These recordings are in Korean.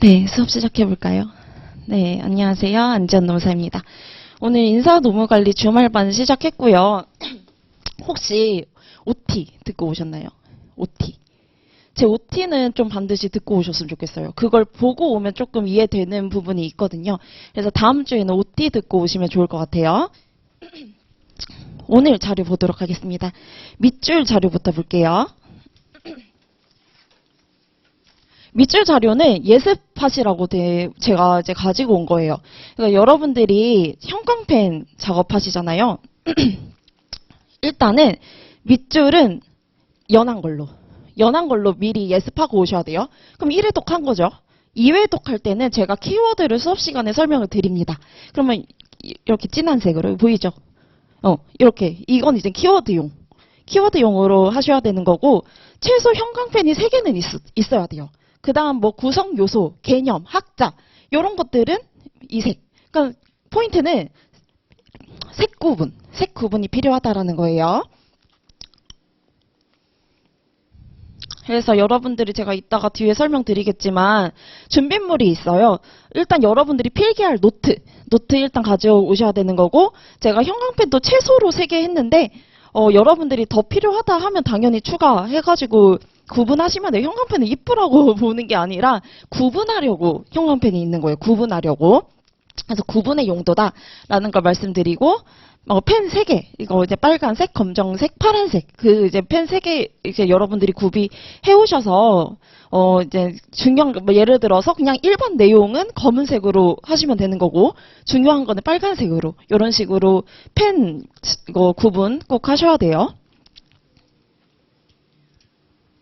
네, 수업 시작해볼까요? 네, 안녕하세요. 안전노사입니다. 오늘 인사노무관리 주말반 시작했고요. 혹시 OT 듣고 오셨나요? OT. 제 OT는 좀 반드시 듣고 오셨으면 좋겠어요. 그걸 보고 오면 조금 이해되는 부분이 있거든요. 그래서 다음 주에는 OT 듣고 오시면 좋을 것 같아요. 오늘 자료 보도록 하겠습니다. 밑줄 자료부터 볼게요. 밑줄 자료는 예습하시라고 제가 이제 가지고 온 거예요. 그러니까 여러분들이 형광펜 작업하시잖아요. 일단은 밑줄은 연한 걸로 미리 예습하고 오셔야 돼요. 그럼 1회독 한 거죠. 2회독 할 때는 제가 키워드를 수업 시간에 설명을 드립니다. 그러면 이렇게 진한 색으로 보이죠? 이렇게 이건 이제 키워드용으로 하셔야 되는 거고 최소 형광펜이 3개는 있어야 돼요. 그 다음 뭐 구성 요소, 개념, 학자 이런 것들은 이 색. 그러니까 포인트는 색 구분이 필요하다라는 거예요. 그래서 여러분들이 제가 이따가 뒤에 설명드리겠지만 준비물이 있어요. 일단 여러분들이 필기할 노트 일단 가져오셔야 되는 거고 제가 형광펜도 최소로 3개 했는데 여러분들이 더 필요하다 하면 당연히 추가해가지고 구분하시면 돼요. 형광펜을 이쁘라고 보는 게 아니라 구분하려고 형광펜이 있는 거예요. 구분하려고. 그래서 구분의 용도다라는 걸 말씀드리고 펜 3개, 이거 이제 빨간색, 검정색, 파란색, 그 이제 펜 3개 이제 여러분들이 구비해 오셔서 이제 중요한 뭐 예를 들어서 그냥 일반 내용은 검은색으로 하시면 되는 거고 중요한 거는 빨간색으로 이런 식으로 펜 이거 구분 꼭 하셔야 돼요.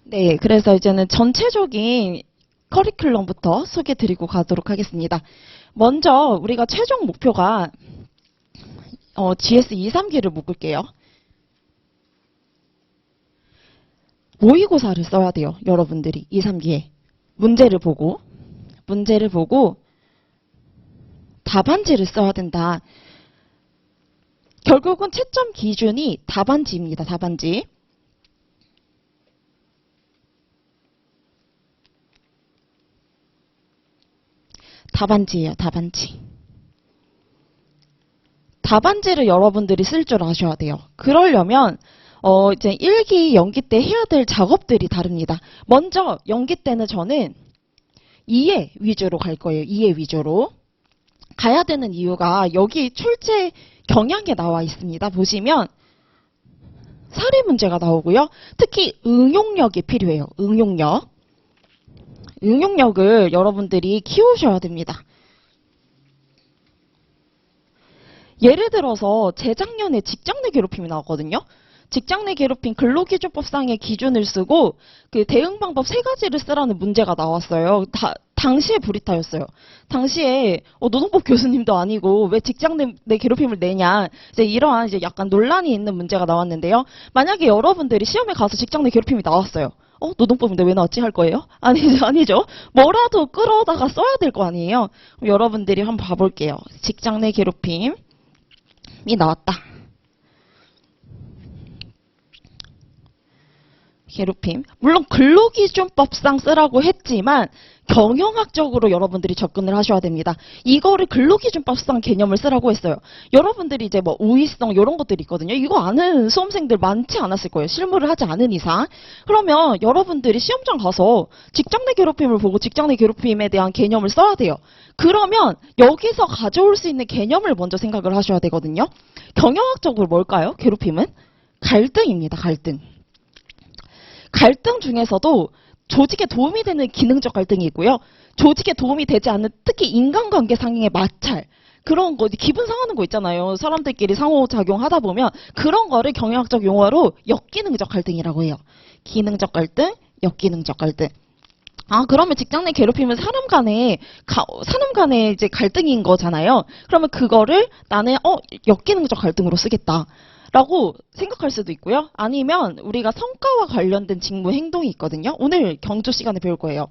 네, 그래서 이제는 전체적인 커리큘럼부터 소개 드리고 가도록 하겠습니다. 먼저 우리가 최종 목표가 GS 2, 3기를 묶을게요. 모의고사를 써야 돼요. 여러분들이 2, 3기에. 문제를 보고 답안지를 써야 된다. 결국은 채점 기준이 답안지입니다. 답안지. 답안지예요. 답안지. 답안지를 여러분들이 쓸 줄 아셔야 돼요. 그러려면 이제 1기, 연기 때 해야 될 작업들이 다릅니다. 먼저 연기 때는 저는 2회 위주로 갈 거예요. 2회 위주로. 가야 되는 이유가 여기 출제 경향에 나와 있습니다. 보시면 사례 문제가 나오고요. 특히 응용력이 필요해요. 응용력을 여러분들이 키우셔야 됩니다. 예를 들어서 재작년에 직장 내 괴롭힘이 나왔거든요. 직장 내 괴롭힘 근로기준법상의 기준을 쓰고 그 대응 방법 3가지를 쓰라는 문제가 나왔어요. 당시에 불이타였어요. 당시에 노동법 교수님도 아니고 왜 직장 내 괴롭힘을 내냐 이제 이러한 이제 약간 논란이 있는 문제가 나왔는데요. 만약에 여러분들이 시험에 가서 직장 내 괴롭힘이 나왔어요. 노동법인데 왜 나왔지 할 거예요? 아니죠. 뭐라도 끌어다가 써야 될 거 아니에요. 그럼 여러분들이 한번 봐볼게요. 직장 내 괴롭힘이 나왔다. 괴롭힘. 물론 근로기준법상 쓰라고 했지만 경영학적으로 여러분들이 접근을 하셔야 됩니다. 이거를 근로기준법상 개념을 쓰라고 했어요. 여러분들이 이제 뭐 우의성 이런 것들이 있거든요. 이거 아는 수험생들 많지 않았을 거예요. 실무를 하지 않은 이상. 그러면 여러분들이 시험장 가서 직장 내 괴롭힘을 보고 직장 내 괴롭힘에 대한 개념을 써야 돼요. 그러면 여기서 가져올 수 있는 개념을 먼저 생각을 하셔야 되거든요. 경영학적으로 뭘까요? 괴롭힘은? 갈등입니다. 갈등 중에서도 조직에 도움이 되는 기능적 갈등이 있고요. 조직에 도움이 되지 않는 특히 인간관계 상의 마찰. 그런 거 기분 상하는 거 있잖아요. 사람들끼리 상호작용하다 보면 그런 거를 경영학적 용어로 역기능적 갈등이라고 해요. 기능적 갈등, 역기능적 갈등. 그러면 직장 내 괴롭힘은 사람 간의 이제 갈등인 거잖아요. 그러면 그거를 나는 역기능적 갈등으로 쓰겠다. 라고 생각할 수도 있고요. 아니면 우리가 성과와 관련된 직무 행동이 있거든요. 오늘 경조 시간에 배울 거예요.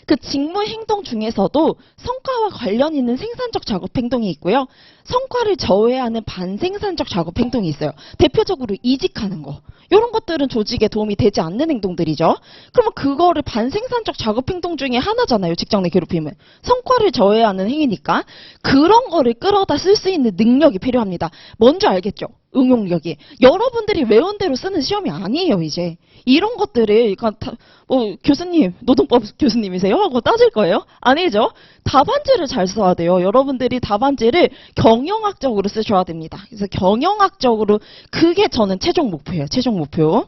그 직무 행동 중에서도 성과와 관련 있는 생산적 작업 행동이 있고요. 성과를 저해하는 반생산적 작업 행동이 있어요. 대표적으로 이직하는 거. 이런 것들은 조직에 도움이 되지 않는 행동들이죠. 그러면 그거를 반생산적 작업 행동 중에 하나잖아요. 직장 내 괴롭힘은. 성과를 저해하는 행위니까 그런 거를 끌어다 쓸 수 있는 능력이 필요합니다. 뭔지 알겠죠? 응용력이. 여러분들이 외운 대로 쓰는 시험이 아니에요, 이제. 이런 것들을, 그러니까 교수님, 노동법 교수님이세요? 하고 따질 거예요? 아니죠. 답안지를 잘 써야 돼요. 여러분들이 답안지를 경영학적으로 쓰셔야 됩니다. 그래서 경영학적으로, 그게 저는 최종 목표예요. 최종 목표.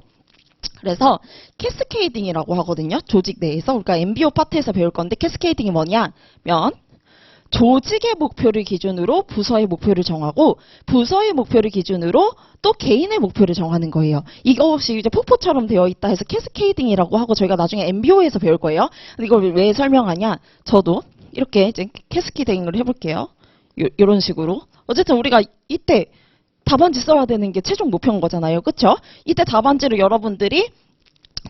그래서 캐스케이딩이라고 하거든요. 조직 내에서. 그러니까 MBO 파트에서 배울 건데 캐스케이딩이 뭐냐면 조직의 목표를 기준으로 부서의 목표를 정하고 부서의 목표를 기준으로 또 개인의 목표를 정하는 거예요. 이것이 이제 폭포처럼 되어 있다 해서 캐스케이딩이라고 하고 저희가 나중에 MBO에서 배울 거예요. 근데 이걸 왜 설명하냐? 저도 이렇게 이제 캐스케이딩을 해볼게요. 이런 식으로. 어쨌든 우리가 이때 답안지 써야 되는 게 최종 목표인 거잖아요. 그쵸? 이때 답안지를 여러분들이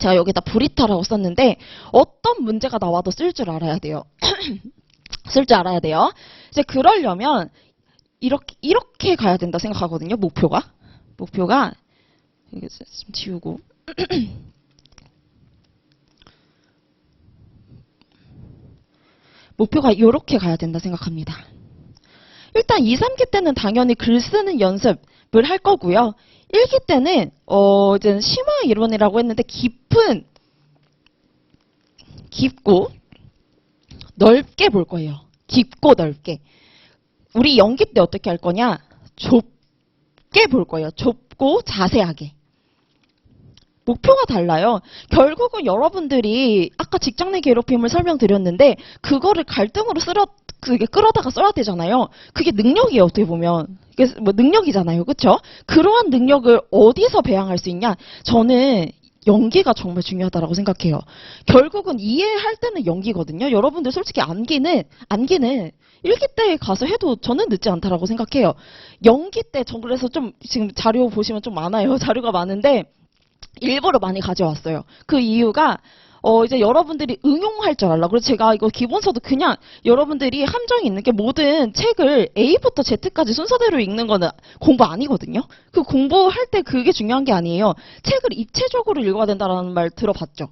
제가 여기다 브리타라고 썼는데 어떤 문제가 나와도 쓸 줄 알아야 돼요. 쓸 줄 알아야 돼요. 이제 그러려면 이렇게 가야 된다 생각하거든요. 목표가 이거 좀 지우고 목표가 이렇게 가야 된다 생각합니다. 일단 2, 3기 때는 당연히 글 쓰는 연습을 할 거고요. 1기 때는 이제 심화 이론이라고 했는데 깊고 넓게 볼 거예요. 깊고 넓게. 우리 연기 때 어떻게 할 거냐? 좁게 볼 거예요. 좁고 자세하게. 목표가 달라요. 결국은 여러분들이 아까 직장 내 괴롭힘을 설명드렸는데 그거를 갈등으로 그게 끌어다가 써야 되잖아요. 그게 능력이에요. 어떻게 보면. 그게 뭐 능력이잖아요. 그렇죠? 그러한 능력을 어디서 배양할 수 있냐? 저는 연기가 정말 중요하다고 생각해요. 결국은 이해할 때는 연기거든요. 여러분들 솔직히 암기는 1기 때 가서 해도 저는 늦지 않다라고 생각해요. 연기 때 저 그래서 좀 지금 자료 보시면 좀 많아요. 자료가 많은데 일부러 많이 가져왔어요. 그 이유가 이제 여러분들이 응용할 줄 알라. 그래서 제가 이거 기본서도 그냥 여러분들이 함정이 있는 게 모든 책을 A부터 Z까지 순서대로 읽는 거는 공부 아니거든요. 그 공부할 때 그게 중요한 게 아니에요. 책을 입체적으로 읽어야 된다는 말 들어봤죠?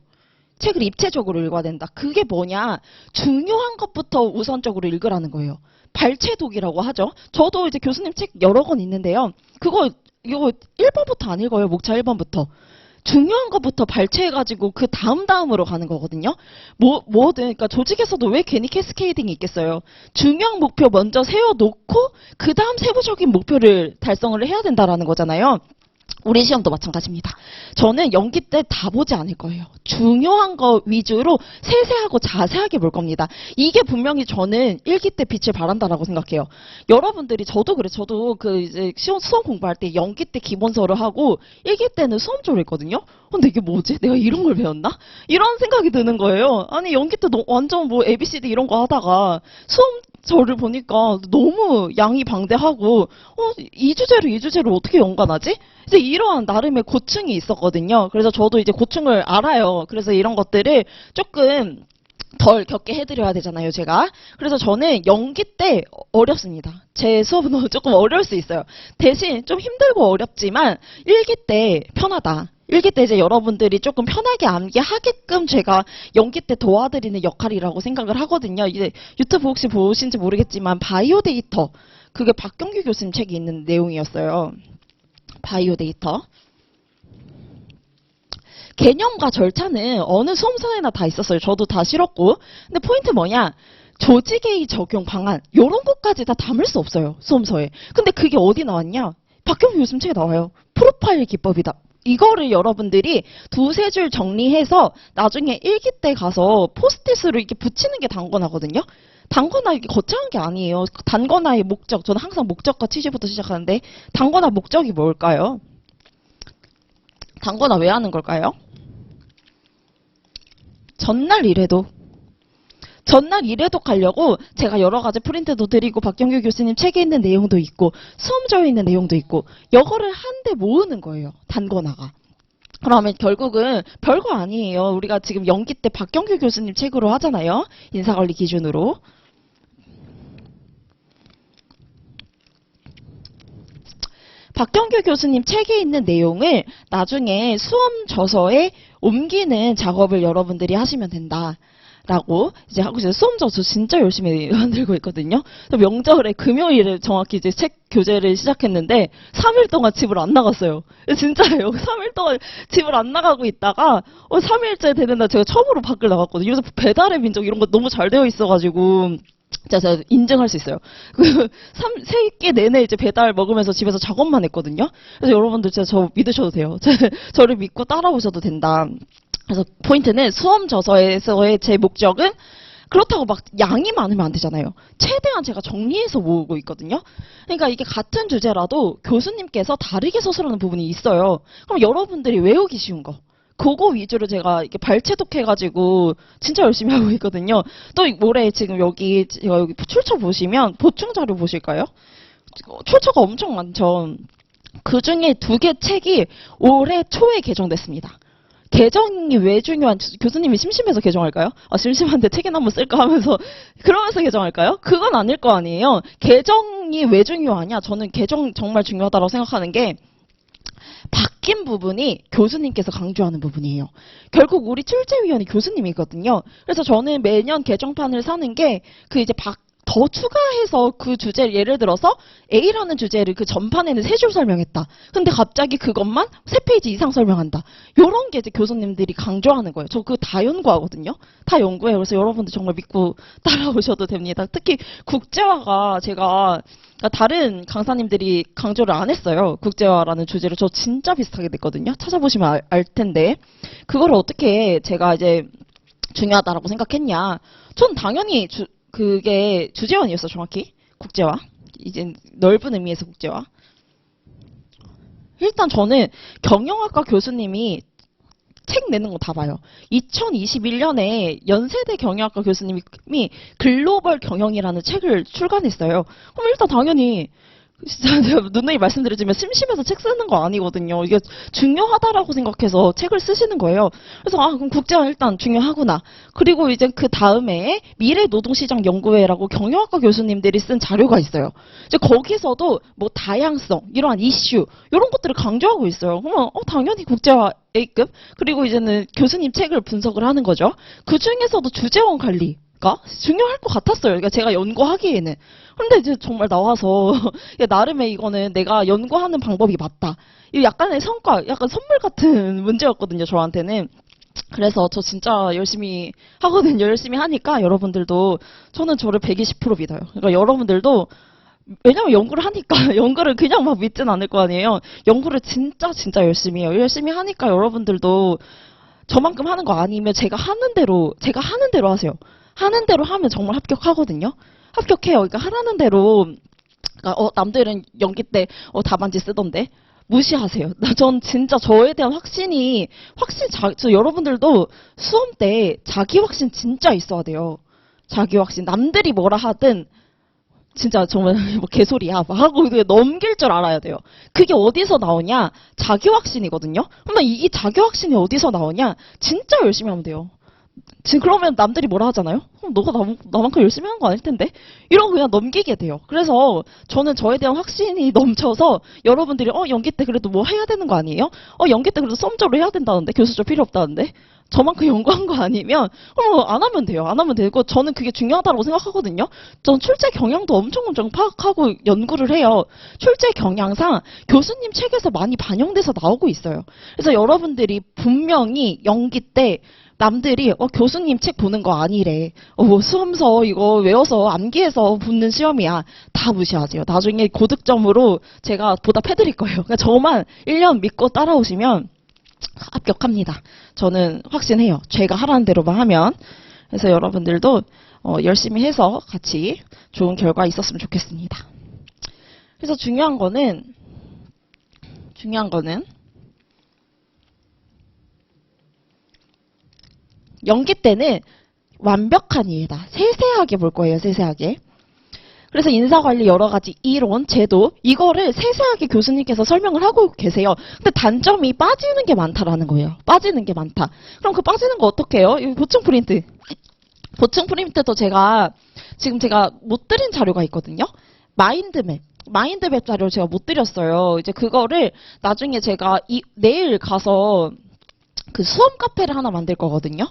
책을 입체적으로 읽어야 된다. 그게 뭐냐? 중요한 것부터 우선적으로 읽으라는 거예요. 발췌독이라고 하죠. 저도 이제 교수님 책 여러 권 있는데요. 이거 1번부터 안 읽어요. 목차 1번부터. 중요한 것부터 발췌해가지고 그 다음으로 가는 거거든요. 뭐든, 그러니까 조직에서도 왜 괜히 캐스케이딩이 있겠어요. 중요한 목표 먼저 세워놓고 그 다음 세부적인 목표를 달성을 해야 된다라는 거잖아요. 우리 시험도 마찬가지입니다. 저는 연기 때 다 보지 않을 거예요. 중요한 거 위주로 세세하고 자세하게 볼 겁니다. 이게 분명히 저는 1기 때 빛을 발한다라고 생각해요. 여러분들이 저도 그래. 저도 그 이제 수험 공부할 때 연기 때 기본서를 하고 1기 때는 수험조를 했거든요. 근데 이게 뭐지? 내가 이런 걸 배웠나? 이런 생각이 드는 거예요. 아니 연기 때 완전 뭐 ABCD 이런 거 하다가 수험조를 보니까 너무 양이 방대하고 이 주제로 어떻게 연관하지? 이제 이러한 나름의 고충이 있었거든요. 그래서 저도 이제 고충을 알아요. 그래서 이런 것들을 조금 덜 겪게 해드려야 되잖아요, 제가. 그래서 저는 연기 때 어렵습니다. 제 수업은 조금 어려울 수 있어요. 대신 좀 힘들고 어렵지만 1기 때 편하다. 1기 때 이제 여러분들이 조금 편하게 암기하게끔 제가 연기 때 도와드리는 역할이라고 생각을 하거든요. 이제 유튜브 혹시 보신지 모르겠지만 바이오 데이터. 그게 박경규 교수님 책이 있는 내용이었어요. 바이오 데이터. 개념과 절차는 어느 수험서에나 다 있었어요. 저도 다 실었고. 근데 포인트 뭐냐? 조직의 적용 방안 이런 것까지 다 담을 수 없어요. 수험서에. 근데 그게 어디 나왔냐? 박경규 교수님 책에 나와요. 프로파일 기법이다. 이거를 여러분들이 두세 줄 정리해서 나중에 1기 때 가서 포스트잇으로 이렇게 붙이는 게 단권하거든요. 단권화 이게 거창한 게 아니에요. 단권화의 목적. 저는 항상 목적과 취지부터 시작하는데 단권화 목적이 뭘까요? 단권화 왜 하는 걸까요? 전날 이래도 가려고 제가 여러 가지 프린트도 드리고 박경규 교수님 책에 있는 내용도 있고 수험조에 있는 내용도 있고 이거를 한데 모으는 거예요. 단권화가. 그러면 결국은 별거 아니에요. 우리가 지금 연기 때 박경규 교수님 책으로 하잖아요. 인사관리 기준으로. 박경규 교수님 책에 있는 내용을 나중에 수험 저서에 옮기는 작업을 여러분들이 하시면 된다. 라고 이제 하고 있어요. 수험 저서 진짜 열심히 만들고 있거든요. 명절에 금요일에 정확히 이제 책 교재를 시작했는데 3일 동안 집을 안 나갔어요. 진짜예요. 3일 동안 집을 안 나가고 있다가 3일째 되는 날 제가 처음으로 밖을 나갔거든요. 요새 배달의 민족 이런 거 너무 잘 되어 있어가지고 제가 인증할 수 있어요. 그 3개 내내 이제 배달 먹으면서 집에서 작업만 했거든요. 그래서 여러분들 진짜 저 믿으셔도 돼요. 저를 믿고 따라오셔도 된다. 그래서 포인트는 수험 저서에서의 제 목적은 그렇다고 막 양이 많으면 안 되잖아요. 최대한 제가 정리해서 모으고 있거든요. 그러니까 이게 같은 주제라도 교수님께서 다르게 서술하는 부분이 있어요. 그럼 여러분들이 외우기 쉬운 거. 그거 위주로 제가 이렇게 발췌독해가지고 진짜 열심히 하고 있거든요. 또 올해 지금 여기 출처 보시면 보충 자료 보실까요? 출처가 엄청 많죠. 그 중에 2개 책이 올해 초에 개정됐습니다. 개정이 왜 중요한, 교수님이 심심해서 개정할까요? 심심한데 책이나 한번 쓸까 하면서, 그러면서 개정할까요? 그건 아닐 거 아니에요. 개정이 왜 중요하냐? 저는 개정 정말 중요하다고 생각하는 게, 바뀐 부분이 교수님께서 강조하는 부분이에요. 결국 우리 출제위원이 교수님이거든요. 그래서 저는 매년 개정판을 사는 게, 더 추가해서 그 주제를 예를 들어서 A라는 주제를 그 전판에는 3줄 설명했다. 근데 갑자기 그것만 3페이지 이상 설명한다. 요런 게 이제 교수님들이 강조하는 거예요. 저 그거 다 연구하거든요. 다 연구해요. 그래서 여러분들 정말 믿고 따라오셔도 됩니다. 특히 국제화가 제가 다른 강사님들이 강조를 안 했어요. 국제화라는 주제를 저 진짜 비슷하게 냈거든요. 찾아보시면 알 텐데 그걸 어떻게 제가 이제 중요하다라고 생각했냐. 전 당연히 그게 주재원이었어, 정확히. 국제화. 이제 넓은 의미에서 국제화. 일단 저는 경영학과 교수님이 책 내는 거 다 봐요. 2021년에 연세대 경영학과 교수님이 글로벌 경영이라는 책을 출간했어요. 그럼 일단 당연히 진짜 제가 누누이 말씀드리지만 심심해서 책 쓰는 거 아니거든요. 이게 중요하다라고 생각해서 책을 쓰시는 거예요. 그래서 그럼 국제화 일단 중요하구나. 그리고 이제 그 다음에 미래노동시장연구회라고 경영학과 교수님들이 쓴 자료가 있어요. 이제 거기서도 뭐 다양성, 이러한 이슈 이런 것들을 강조하고 있어요. 그러면 당연히 국제화 A급. 그리고 이제는 교수님 책을 분석을 하는 거죠. 그 중에서도 주재원 관리가 중요할 것 같았어요. 그러니까 제가 연구하기에는. 근데 이제 정말 나와서 나름의 이거는 내가 연구하는 방법이 맞다. 이 약간의 성과, 약간 선물 같은 문제였거든요. 저한테는. 그래서 저 진짜 열심히 하거든요. 열심히 하니까 여러분들도 저는 저를 120% 믿어요. 그러니까 여러분들도 왜냐면 연구를 하니까 연구를 그냥 막 믿진 않을 거 아니에요. 연구를 진짜 열심히 해요. 열심히 하니까 여러분들도 저만큼 하는 거 아니면 제가 하는 대로 하세요. 하는 대로 하면 정말 합격하거든요. 합격해요. 그러니까 하라는 대로. 그러니까 남들은 연기 때 답안지 쓰던데 무시하세요. 전 진짜 저에 대한 저 여러분들도 수험 때 자기 확신 진짜 있어야 돼요. 자기 확신. 남들이 뭐라 하든 진짜 정말 뭐 개소리야 막 하고 넘길 줄 알아야 돼요. 그게 어디서 나오냐? 자기 확신이거든요. 그러면 이 자기 확신이 어디서 나오냐? 진짜 열심히 하면 돼요. 지금 그러면 남들이 뭐라 하잖아요? 너가 나만큼 열심히 하는 거 아닐 텐데? 이러고 그냥 넘기게 돼요. 그래서 저는 저에 대한 확신이 넘쳐서 여러분들이 연기 때 그래도 뭐 해야 되는 거 아니에요? 연기 때 그래도 썸저로 해야 된다는데? 교수조 필요 없다는데? 저만큼 연구한 거 아니면 그럼 안 하면 돼요. 안 하면 되고 저는 그게 중요하다고 생각하거든요. 전 출제 경향도 엄청 파악하고 연구를 해요. 출제 경향상 교수님 책에서 많이 반영돼서 나오고 있어요. 그래서 여러분들이 분명히 연기 때 남들이 교수님 책 보는 거 아니래. 뭐 수험서 이거 외워서 암기해서 붙는 시험이야. 다 무시하세요. 나중에 고득점으로 제가 보답해드릴 거예요. 그러니까 저만 1년 믿고 따라오시면 합격합니다. 저는 확신해요. 제가 하라는 대로만 하면. 그래서 여러분들도 열심히 해서 같이 좋은 결과 있었으면 좋겠습니다. 그래서 중요한 거는 연기 때는 완벽한 이해다. 세세하게 볼 거예요. 세세하게. 그래서 인사관리 여러 가지 이론, 제도 이거를 세세하게 교수님께서 설명을 하고 계세요. 근데 단점이 빠지는 게 많다라는 거예요. 빠지는 게 많다. 그럼 그 빠지는 거 어떻게 해요? 이 보충 프린트. 보충 프린트도 지금 제가 못 드린 자료가 있거든요. 마인드맵. 마인드맵 자료를 제가 못 드렸어요. 이제 그거를 나중에 제가 내일 가서 그 수험 카페를 하나 만들 거거든요.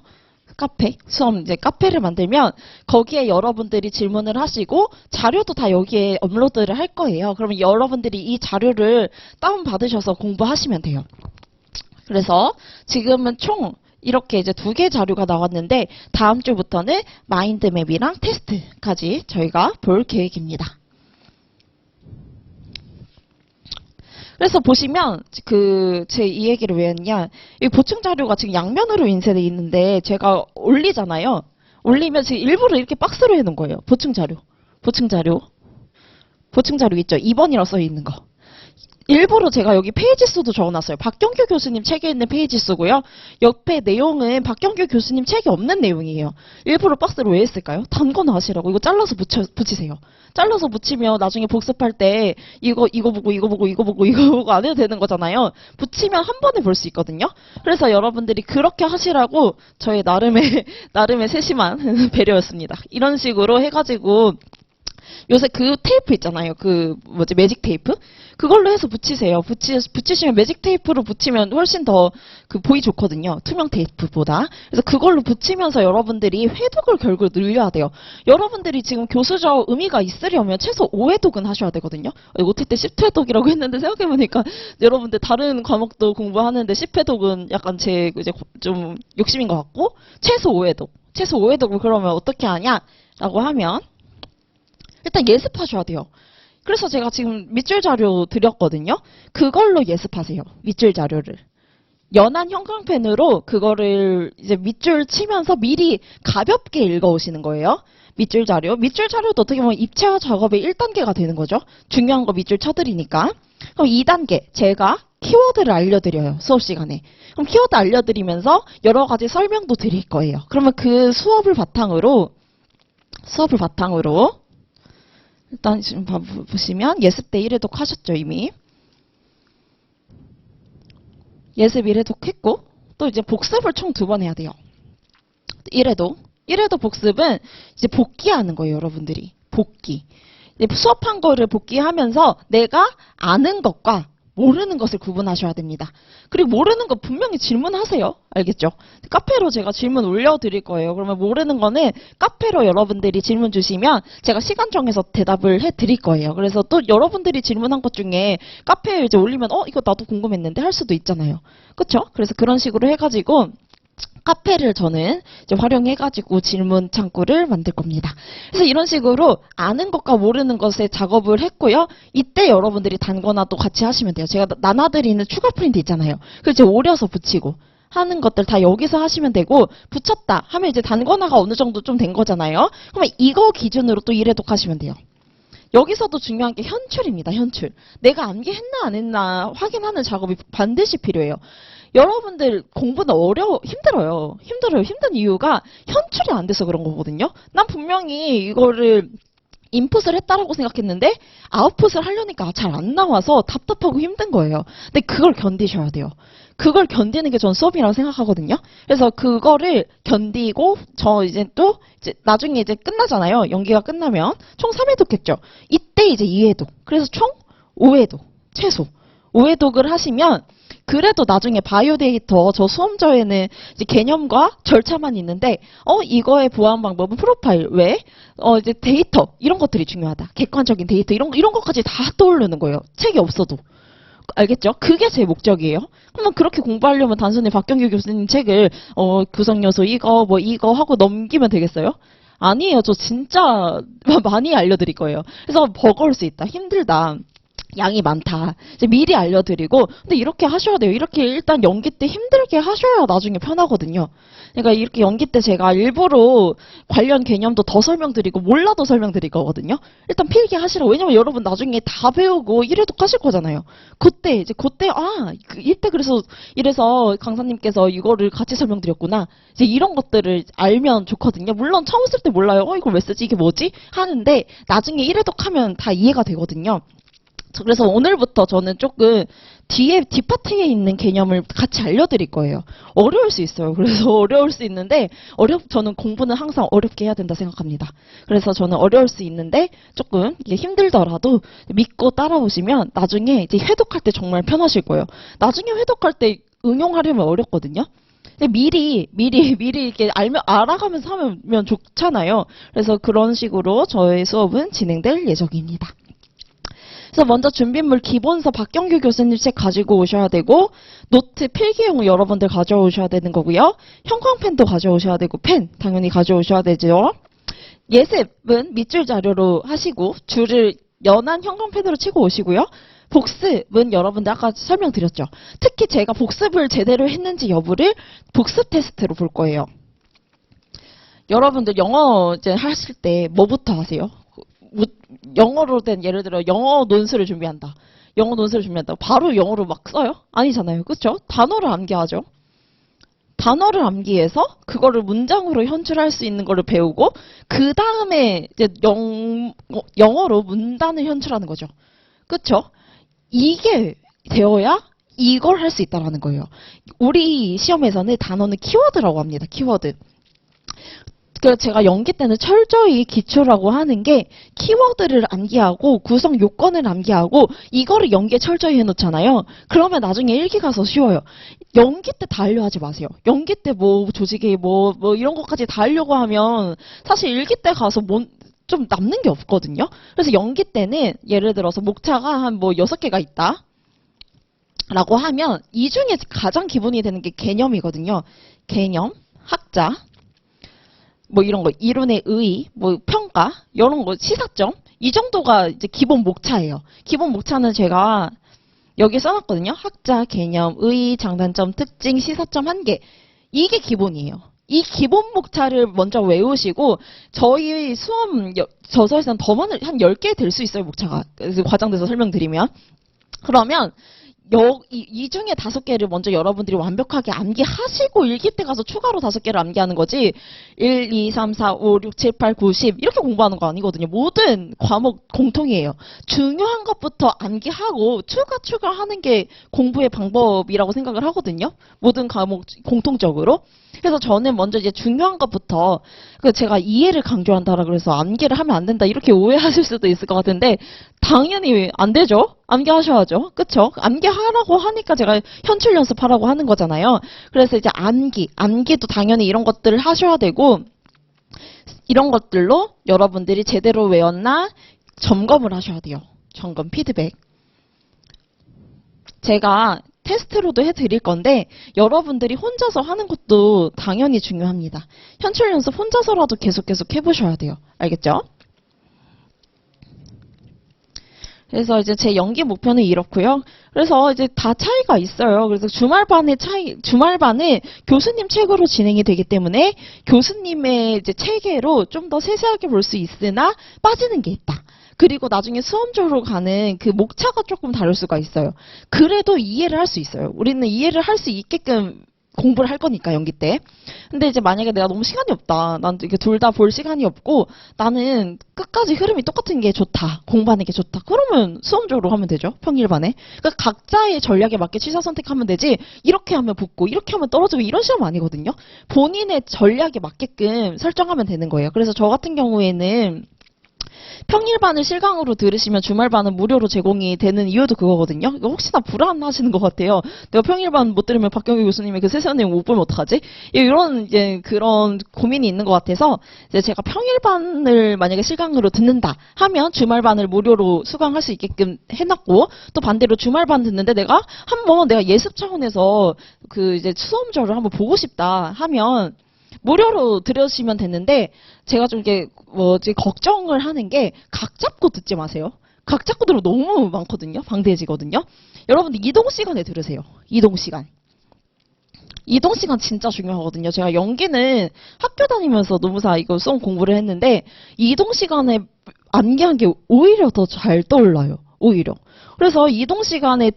수험 이제 카페를 만들면 거기에 여러분들이 질문을 하시고 자료도 다 여기에 업로드를 할 거예요. 그러면 여러분들이 이 자료를 다운받으셔서 공부하시면 돼요. 그래서 지금은 총 이렇게 이제 2개 자료가 나왔는데 다음 주부터는 마인드맵이랑 테스트까지 저희가 볼 계획입니다. 그래서 보시면 제 이 얘기를 왜 했냐, 이 보충 자료가 지금 양면으로 인쇄되어 있는데 제가 올리잖아요. 올리면 지금 일부러 이렇게 박스로 해놓은 거예요. 보충 자료 있죠. 2번이라고 써 있는 거. 일부러 제가 여기 페이지 수도 적어놨어요. 박경규 교수님 책에 있는 페이지 수고요. 옆에 내용은 박경규 교수님 책에 없는 내용이에요. 일부러 박스로 왜 했을까요? 단거나 하시라고. 이거 잘라서 붙이세요. 잘라서 붙이면 나중에 복습할 때 이거 보고 안 해도 되는 거잖아요. 붙이면 한 번에 볼 수 있거든요. 그래서 여러분들이 그렇게 하시라고 저의 나름의 세심한 배려였습니다. 이런 식으로 해가지고 요새 그 테이프 있잖아요. 매직 테이프? 그걸로 해서 붙이세요. 붙이시면 매직 테이프로 붙이면 훨씬 더 보기 좋거든요. 투명 테이프보다. 그래서 그걸로 붙이면서 여러분들이 회독을 결국 늘려야 돼요. 여러분들이 지금 교수적 의미가 있으려면 최소 5회독은 하셔야 되거든요. OT 때 10회독이라고 했는데 생각해보니까 여러분들 다른 과목도 공부하는데 10회독은 약간 이제 좀 욕심인 것 같고 최소 5회독. 최소 5회독을 그러면 어떻게 하냐라고 하면 일단 예습하셔야 돼요. 그래서 제가 지금 밑줄 자료 드렸거든요. 그걸로 예습하세요. 밑줄 자료를. 연한 형광펜으로 그거를 이제 밑줄 치면서 미리 가볍게 읽어오시는 거예요. 밑줄 자료. 밑줄 자료도 어떻게 보면 입체화 작업의 1단계가 되는 거죠. 중요한 거 밑줄 쳐드리니까. 그럼 2단계. 제가 키워드를 알려드려요. 수업 시간에. 그럼 키워드 알려드리면서 여러 가지 설명도 드릴 거예요. 그러면 그 수업을 바탕으로 일단 지금 보시면 예습 때 1회독 하셨죠, 이미. 예습 1회독 했고 또 이제 복습을 총 2번 해야 돼요. 1회독 복습은 이제 복기하는 거예요, 여러분들이. 복기. 수업한 거를 복기하면서 내가 아는 것과 모르는 것을 구분하셔야 됩니다. 그리고 모르는 거 분명히 질문하세요. 알겠죠? 카페로 제가 질문 올려드릴 거예요. 그러면 모르는 거는 카페로 여러분들이 질문 주시면 제가 시간 정해서 대답을 해드릴 거예요. 그래서 또 여러분들이 질문한 것 중에 카페에 이제 올리면 이거 나도 궁금했는데 할 수도 있잖아요. 그쵸? 그래서 그런 식으로 해가지고 카페를 저는 이제 활용해가지고 질문 창구를 만들 겁니다. 그래서 이런 식으로 아는 것과 모르는 것에 작업을 했고요. 이때 여러분들이 단권화도 같이 하시면 돼요. 제가 나눠드리는 추가 프린트 있잖아요. 그걸 이제 오려서 붙이고 하는 것들 다 여기서 하시면 되고, 붙였다 하면 이제 단권화가 어느 정도 좀 된 거잖아요. 그러면 이거 기준으로 또 1회독 하시면 돼요. 여기서도 중요한 게 현출입니다. 현출. 내가 암기했나 안 했나 확인하는 작업이 반드시 필요해요. 여러분들 공부는 힘들어요. 힘든 이유가 현출이 안 돼서 그런 거거든요. 난 분명히 이거를 인풋을 했다라고 생각했는데 아웃풋을 하려니까 잘 안 나와서 답답하고 힘든 거예요. 근데 그걸 견디셔야 돼요. 그걸 견디는 게 전 수업이라고 생각하거든요. 그래서 그거를 견디고 이제 나중에 이제 끝나잖아요. 연기가 끝나면 총 3회독 했죠. 이때 이제 2회독. 그래서 총 5회독. 최소 5회독을 하시면 그래도 나중에 바이오 데이터 저 수험저에는 이제 개념과 절차만 있는데 이거의 보안 방법은 프로파일 왜? 이제 데이터 이런 것들이 중요하다. 객관적인 데이터 이런 것까지 다 떠오르는 거예요. 책이 없어도. 알겠죠? 그게 제 목적이에요. 그러면 그렇게 공부하려면 단순히 박경규 교수님 책을 구성요소 이거 하고 넘기면 되겠어요? 아니에요. 저 진짜 많이 알려드릴 거예요. 그래서 버거울 수 있다. 힘들다. 양이 많다. 이제 미리 알려드리고, 근데 이렇게 하셔야 돼요. 이렇게 일단 연기 때 힘들게 하셔야 나중에 편하거든요. 그러니까 이렇게 연기 때 제가 일부러 관련 개념도 더 설명드리고, 몰라도 설명드리거든요. 일단 필기 하시라고. 왜냐면 여러분 나중에 다 배우고 1회독 하실 거잖아요. 그때, 이때 이래서 강사님께서 이거를 같이 설명드렸구나. 이제 이런 것들을 알면 좋거든요. 물론 처음 쓸 때 몰라요. 이걸 왜 쓰지? 이게 뭐지? 하는데, 나중에 1회독 하면 다 이해가 되거든요. 그래서 오늘부터 저는 조금 뒷파트에 있는 개념을 같이 알려드릴 거예요. 어려울 수 있어요. 그래서 어려울 수 있는데, 저는 공부는 항상 어렵게 해야 된다 생각합니다. 그래서 저는 어려울 수 있는데, 조금 이게 힘들더라도 믿고 따라오시면 나중에 이제 회독할 때 정말 편하실 거예요. 나중에 회독할 때 응용하려면 어렵거든요. 근데 미리 이렇게 알아가면서 하면 좋잖아요. 그래서 그런 식으로 저의 수업은 진행될 예정입니다. 그래서 먼저 준비물 기본서 박경규 교수님 책 가지고 오셔야 되고, 노트 필기용 여러분들 가져오셔야 되는 거고요. 형광펜도 가져오셔야 되고, 펜 당연히 가져오셔야 되죠. 예습은 밑줄 자료로 하시고, 줄을 연한 형광펜으로 치고 오시고요. 복습은 여러분들 아까 설명드렸죠. 특히 제가 복습을 제대로 했는지 여부를 복습 테스트로 볼 거예요. 여러분들 영어 이제 하실 때 뭐부터 하세요? 영어로 된 예를 들어 영어 논술을 준비한다. 영어 논술을 준비한다. 바로 영어로 막 써요? 아니잖아요. 그렇죠? 단어를 암기하죠. 단어를 암기해서 그거를 문장으로 현출할 수 있는 거를 배우고 그 다음에 이제 영어로 문단을 현출하는 거죠. 그렇죠? 이게 되어야 이걸 할 수 있다라는 거예요. 우리 시험에서는 단어는 키워드라고 합니다. 키워드. 그래서 제가 연기 때는 철저히 기초라고 하는 게 키워드를 암기하고 구성 요건을 암기하고 이거를 연기에 철저히 해놓잖아요. 그러면 나중에 일기 가서 쉬워요. 연기 때 다 하려 하지 마세요. 연기 때 뭐 조직이 뭐 이런 것까지 다 하려고 하면 사실 일기 때 가서 좀 남는 게 없거든요. 그래서 연기 때는 예를 들어서 목차가 한 뭐 6개가 있다. 라고 하면 이 중에 가장 기본이 되는 게 개념이거든요. 개념, 학자, 뭐 이런 거, 이론의 의의, 뭐 평가, 이런 거, 시사점. 이 정도가 이제 기본 목차예요. 기본 목차는 제가 여기 써놨거든요. 학자, 개념, 의의, 장단점, 특징, 시사점 1개. 이게 기본이에요. 이 기본 목차를 먼저 외우시고 저희 수업 저서에서는 더 많은 한 10개 될 수 있어요. 목차가. 그래서 과장돼서 설명드리면. 그러면 이 중에 5개를 먼저 여러분들이 완벽하게 암기하시고 일기 때 가서 추가로 5개를 암기하는 거지 1, 2, 3, 4, 5, 6, 7, 8, 9, 10 이렇게 공부하는 거 아니거든요. 모든 과목 공통이에요. 중요한 것부터 암기하고 추가하는 게 공부의 방법이라고 생각을 하거든요. 모든 과목 공통적으로. 그래서 저는 먼저 이제 중요한 것부터 제가 이해를 강조한다라 그래서 암기를 하면 안 된다 이렇게 오해하실 수도 있을 것 같은데 당연히 안 되죠. 암기하셔야죠. 그쵸? 암기하라고 하니까 제가 현출 연습하라고 하는 거잖아요. 그래서 이제 암기도 당연히 이런 것들을 하셔야 되고 이런 것들로 여러분들이 제대로 외웠나 점검을 하셔야 돼요. 점검, 피드백. 제가 테스트로도 해드릴 건데 여러분들이 혼자서 하는 것도 당연히 중요합니다. 현출 연습 혼자서라도 계속 해보셔야 돼요. 알겠죠? 그래서 이제 제 연기 목표는 이렇고요. 그래서 이제 다 차이가 있어요. 그래서 주말반은 교수님 책으로 진행이 되기 때문에 교수님의 이제 체계로 좀 더 세세하게 볼 수 있으나 빠지는 게 있다. 그리고 나중에 수험적으로 가는 그 목차가 조금 다를 수가 있어요. 그래도 이해를 할 수 있어요. 우리는 이해를 할 수 있게끔 공부를 할 거니까, 연기 때. 근데 이제 만약에 내가 너무 시간이 없다. 난 이게 둘 다 볼 시간이 없고, 나는 끝까지 흐름이 똑같은 게 좋다. 공부하는 게 좋다. 그러면 수험적으로 하면 되죠. 평일반에. 그러니까 각자의 전략에 맞게 취사 선택하면 되지, 이렇게 하면 붙고, 이렇게 하면 떨어지고, 이런 시험 아니거든요. 본인의 전략에 맞게끔 설정하면 되는 거예요. 그래서 저 같은 경우에는 평일반을 실강으로 들으시면 주말반은 무료로 제공이 되는 이유도 그거거든요. 이거 혹시나 불안하시는 것 같아요. 내가 평일반 못 들으면 박경규 교수님의 그 세세한 내용 못 보면 어떡하지? 이런 이제 그런 고민이 있는 것 같아서 이제 제가 평일반을 만약에 실강으로 듣는다 하면 주말반을 무료로 수강할 수 있게끔 해놨고 또 반대로 주말반 듣는데 내가 예습 차원에서 그 이제 수험저를 한번 보고 싶다 하면 무료로 들으시면 되는데 제가 좀 이게 걱정을 하는 게 각 잡고 듣지 마세요. 각 잡고 들으면 너무 많거든요. 방대해지거든요. 여러분들 이동 시간에 들으세요. 이동 시간. 이동 시간 진짜 중요하거든요. 제가 연기는 학교 다니면서 노무사 이거 수험 공부를 했는데 이동 시간에 암기한 게 오히려 더 잘 떠올라요. 오히려. 그래서 이동 시간에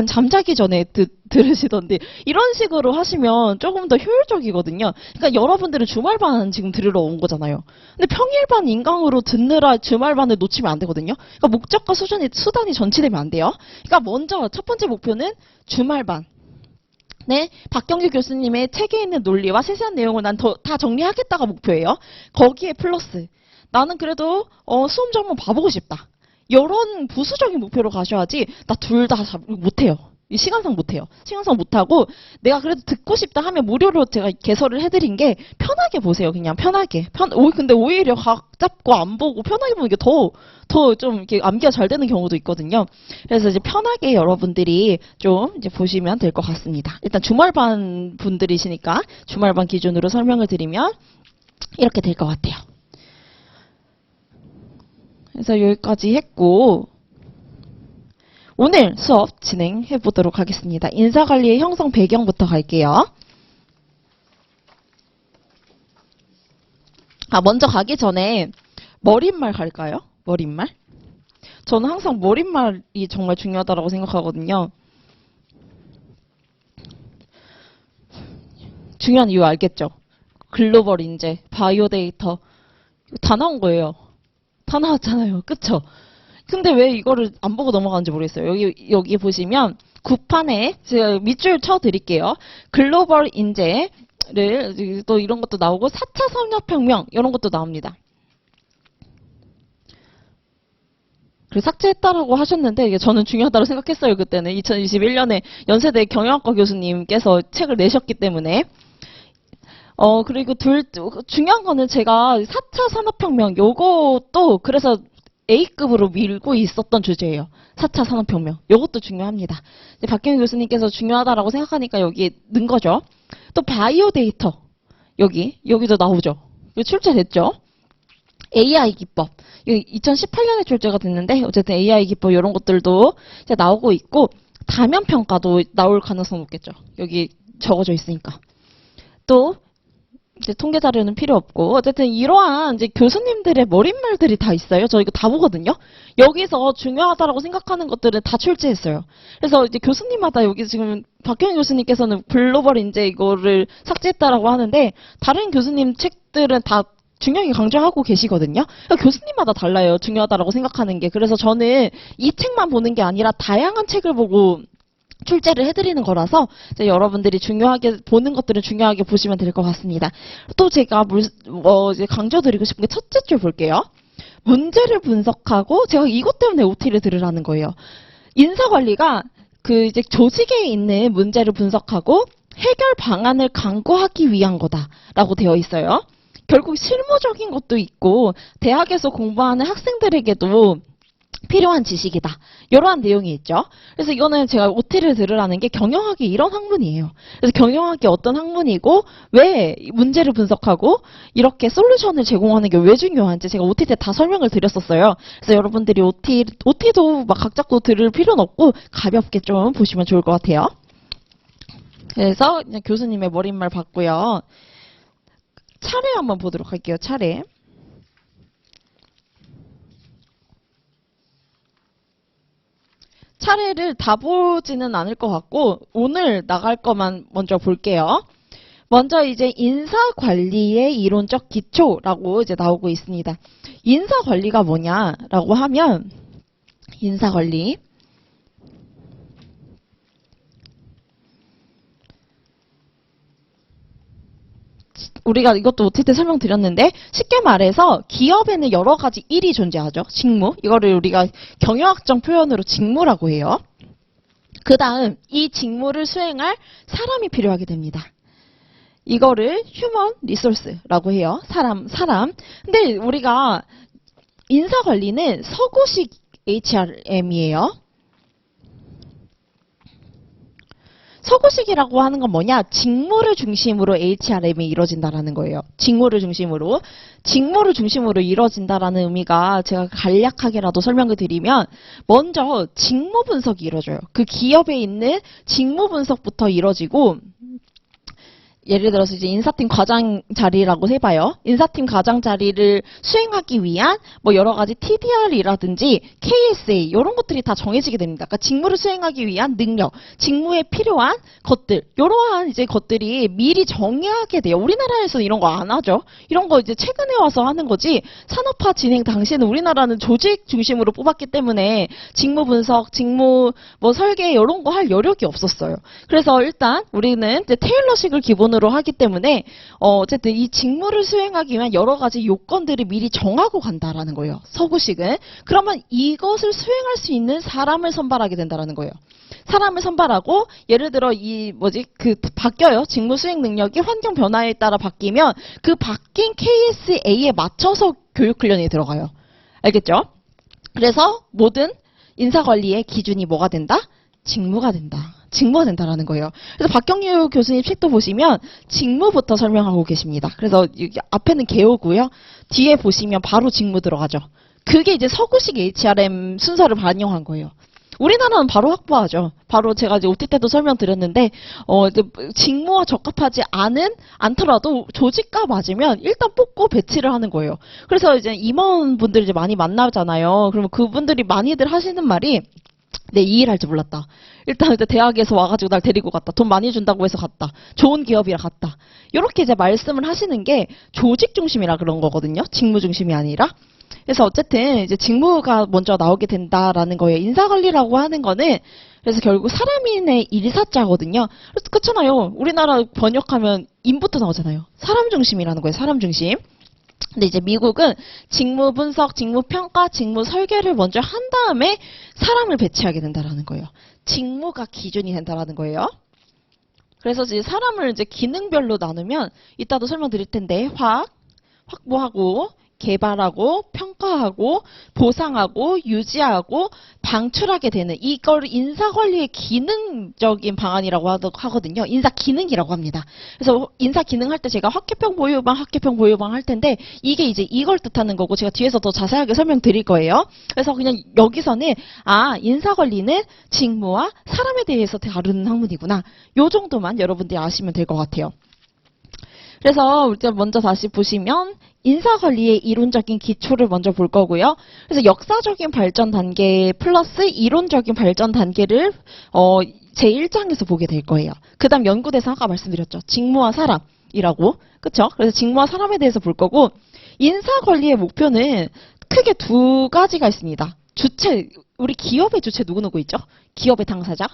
잠자기 전에 들으시던데 이런 식으로 하시면 조금 더 효율적이거든요. 그러니까 여러분들은 주말반 지금 들으러 온 거잖아요. 근데 평일반 인강으로 듣느라 주말반을 놓치면 안 되거든요. 그러니까 목적과 수단이 전치되면 안 돼요. 그러니까 먼저 첫 번째 목표는 주말반. 네, 박경규 교수님의 책에 있는 논리와 세세한 내용을 난 다 정리하겠다가 목표예요. 거기에 플러스 나는 그래도 수험자 한번 봐보고 싶다. 이런 부수적인 목표로 가셔야지 나 둘 다 못해요. 시간상 못해요. 시간상 못하고 내가 그래도 듣고 싶다 하면 무료로 제가 개설을 해드린 게 편하게 보세요. 그냥 편하게. 근데 오히려 각 잡고 안 보고 편하게 보는 게 더 좀 이렇게 암기가 잘 되는 경우도 있거든요. 그래서 이제 편하게 여러분들이 좀 이제 보시면 될 것 같습니다. 일단 주말반 분들이시니까 주말반 기준으로 설명을 드리면 이렇게 될 것 같아요. 그래서 여기까지 했고 오늘 수업 진행해 보도록 하겠습니다. 인사관리의 형성 배경부터 갈게요. 먼저 가기 전에 머릿말 갈까요? 머릿말? 저는 항상 머릿말이 정말 중요하다고 생각하거든요. 중요한 이유 알겠죠? 글로벌 인재, 바이오 데이터 다 나온 거예요. 다 나왔잖아요. 그쵸? 근데 왜 이거를 안 보고 넘어가는지 모르겠어요. 여기 보시면 구판에 제가 밑줄 쳐드릴게요. 글로벌 인재를 또 이런 것도 나오고 4차 산업혁명 이런 것도 나옵니다. 그래서 삭제했다라고 하셨는데 이게 저는 중요하다고 생각했어요. 그때는 2021년에 연세대 경영학과 교수님께서 책을 내셨기 때문에 그리고 중요한 거는 제가 4차 산업혁명 요것도 그래서 A급으로 밀고 있었던 주제예요. 4차 산업혁명. 요것도 중요합니다. 박경희 교수님께서 중요하다라고 생각하니까 여기 넣은 거죠. 또 바이오 데이터. 여기도 나오죠. 이거 출제됐죠. AI 기법. 2018년에 출제가 됐는데 어쨌든 AI 기법 이런 것들도 이제 나오고 있고 다면 평가도 나올 가능성 높겠죠. 여기 적어져 있으니까. 또 이제 통계 자료는 필요 없고 어쨌든 이러한 이제 교수님들의 머릿말들이 다 있어요. 저 이거 다 보거든요. 여기서 중요하다라고 생각하는 것들은 다 출제했어요. 그래서 이제 교수님마다 여기 지금 박경희 교수님께서는 글로벌 인재 이거를 삭제했다라고 하는데 다른 교수님 책들은 다 중요하게 강조하고 계시거든요. 그러니까 교수님마다 달라요. 중요하다라고 생각하는 게. 그래서 저는 이 책만 보는 게 아니라 다양한 책을 보고 출제를 해드리는 거라서 이제 여러분들이 중요하게 보는 것들은 중요하게 보시면 될 것 같습니다. 또 제가 이제 강조드리고 싶은 게 첫째 줄 볼게요. 문제를 분석하고 제가 이것 때문에 OT를 들으라는 거예요. 인사관리가 이제 조직에 있는 문제를 분석하고 해결 방안을 강구하기 위한 거다라고 되어 있어요. 결국 실무적인 것도 있고 대학에서 공부하는 학생들에게도 필요한 지식이다. 이러한 내용이 있죠. 그래서 이거는 제가 OT를 들으라는 게 경영학이 이런 학문이에요. 그래서 경영학이 어떤 학문이고 왜 문제를 분석하고 이렇게 솔루션을 제공하는 게 왜 중요한지 제가 OT 때 다 설명을 드렸었어요. 그래서 여러분들이 OT도 막 각 잡고 들을 필요는 없고 가볍게 좀 보시면 좋을 것 같아요. 그래서 그냥 교수님의 머릿말 봤고요. 차례 한번 보도록 할게요. 차례. 차례를 다 보지는 않을 것 같고 오늘 나갈 것만 먼저 볼게요. 먼저 이제 인사관리의 이론적 기초라고 이제 나오고 있습니다. 인사관리가 뭐냐라고 하면 인사관리 우리가 이것도 OT 때 설명드렸는데 쉽게 말해서 기업에는 여러 가지 일이 존재하죠. 직무. 이거를 우리가 경영학적 표현으로 직무라고 해요. 그 다음 이 직무를 수행할 사람이 필요하게 됩니다. 이거를 휴먼 리소스라고 해요. 사람. 근데 우리가 인사관리는 서구식 HRM이에요. 서구식이라고 하는 건 뭐냐? 직무를 중심으로 HRM이 이루어진다라는 거예요. 직무를 중심으로. 직무를 중심으로 이루어진다라는 의미가 제가 간략하게라도 설명을 드리면 먼저 직무 분석이 이루어져요. 그 기업에 있는 직무 분석부터 이루어지고 예를 들어서 이제 인사팀 과장 자리라고 해봐요. 인사팀 과장 자리를 수행하기 위한 뭐 여러 가지 TDR이라든지 KSA 이런 것들이 다 정해지게 됩니다. 그러니까 직무를 수행하기 위한 능력, 직무에 필요한 것들, 이러한 이제 것들이 미리 정하게 돼요. 우리나라에서는 이런 거 안 하죠. 이런 거 이제 최근에 와서 하는 거지. 산업화 진행 당시에는 우리나라는 조직 중심으로 뽑았기 때문에 직무 분석, 직무 뭐 설계 이런 거 할 여력이 없었어요. 그래서 일단 우리는 이제 테일러식을 기본으로 하기 때문에 어쨌든 이 직무를 수행하기 위한 여러 가지 요건들을 미리 정하고 간다라는 거예요. 서구식은. 그러면 이것을 수행할 수 있는 사람을 선발하게 된다라는 거예요. 사람을 선발하고 예를 들어 바뀌어요. 직무 수행 능력이 환경 변화에 따라 바뀌면 그 바뀐 KSA에 맞춰서 교육 훈련이 들어가요. 알겠죠? 그래서 모든 인사관리의 기준이 뭐가 된다? 직무가 된다. 직무가 된다라는 거예요. 그래서 박경유 교수님 책도 보시면 직무부터 설명하고 계십니다. 그래서 여기 앞에는 개요고요. 뒤에 보시면 바로 직무 들어가죠. 그게 이제 서구식 HRM 순서를 반영한 거예요. 우리나라는 바로 확보하죠. 바로 제가 이제 OT 때도 설명드렸는데 이제 직무와 적합하지 않더라도 조직과 맞으면 일단 뽑고 배치를 하는 거예요. 그래서 이제 임원분들 이제 많이 만나잖아요. 그러면 그분들이 많이들 하시는 말이 내 이 일 할 줄 몰랐다. 일단 이제 대학에서 와가지고 날 데리고 갔다. 돈 많이 준다고 해서 갔다. 좋은 기업이라 갔다. 이렇게 이제 말씀을 하시는 게 조직 중심이라 그런 거거든요. 직무 중심이 아니라. 그래서 어쨌든 이제 직무가 먼저 나오게 된다라는 거예요. 인사관리라고 하는 거는 그래서 결국 사람인의 일사자거든요. 그래서 그렇잖아요. 우리나라 번역하면 인부터 나오잖아요. 사람 중심이라는 거예요. 사람 중심. 근데 이제 미국은 직무 분석, 직무 평가, 직무 설계를 먼저 한 다음에 사람을 배치하게 된다라는 거예요. 직무가 기준이 된다라는 거예요. 그래서 이제 사람을 이제 기능별로 나누면 이따도 설명드릴 텐데 확보하고 개발하고 평가하고 보상하고 유지하고 방출하게 되는 이걸 인사관리의 기능적인 방안이라고 하거든요. 인사기능이라고 합니다. 그래서 인사기능 할 때 제가 학교평 보유방 할 텐데 이게 이제 이걸 뜻하는 거고 제가 뒤에서 더 자세하게 설명드릴 거예요. 그래서 그냥 여기서는 인사관리는 직무와 사람에 대해서 다루는 학문이구나. 요 정도만 여러분들이 아시면 될 것 같아요. 그래서 이제 먼저 다시 보시면 인사관리의 이론적인 기초를 먼저 볼 거고요. 그래서 역사적인 발전 단계 플러스 이론적인 발전 단계를 제1장에서 보게 될 거예요. 그 다음 연구대상 아까 말씀드렸죠. 직무와 사람이라고. 그쵸? 그래서 직무와 사람에 대해서 볼 거고 인사관리의 목표는 크게 두 가지가 있습니다. 주체, 우리 기업의 주체 누구누구 있죠? 기업의 당사자?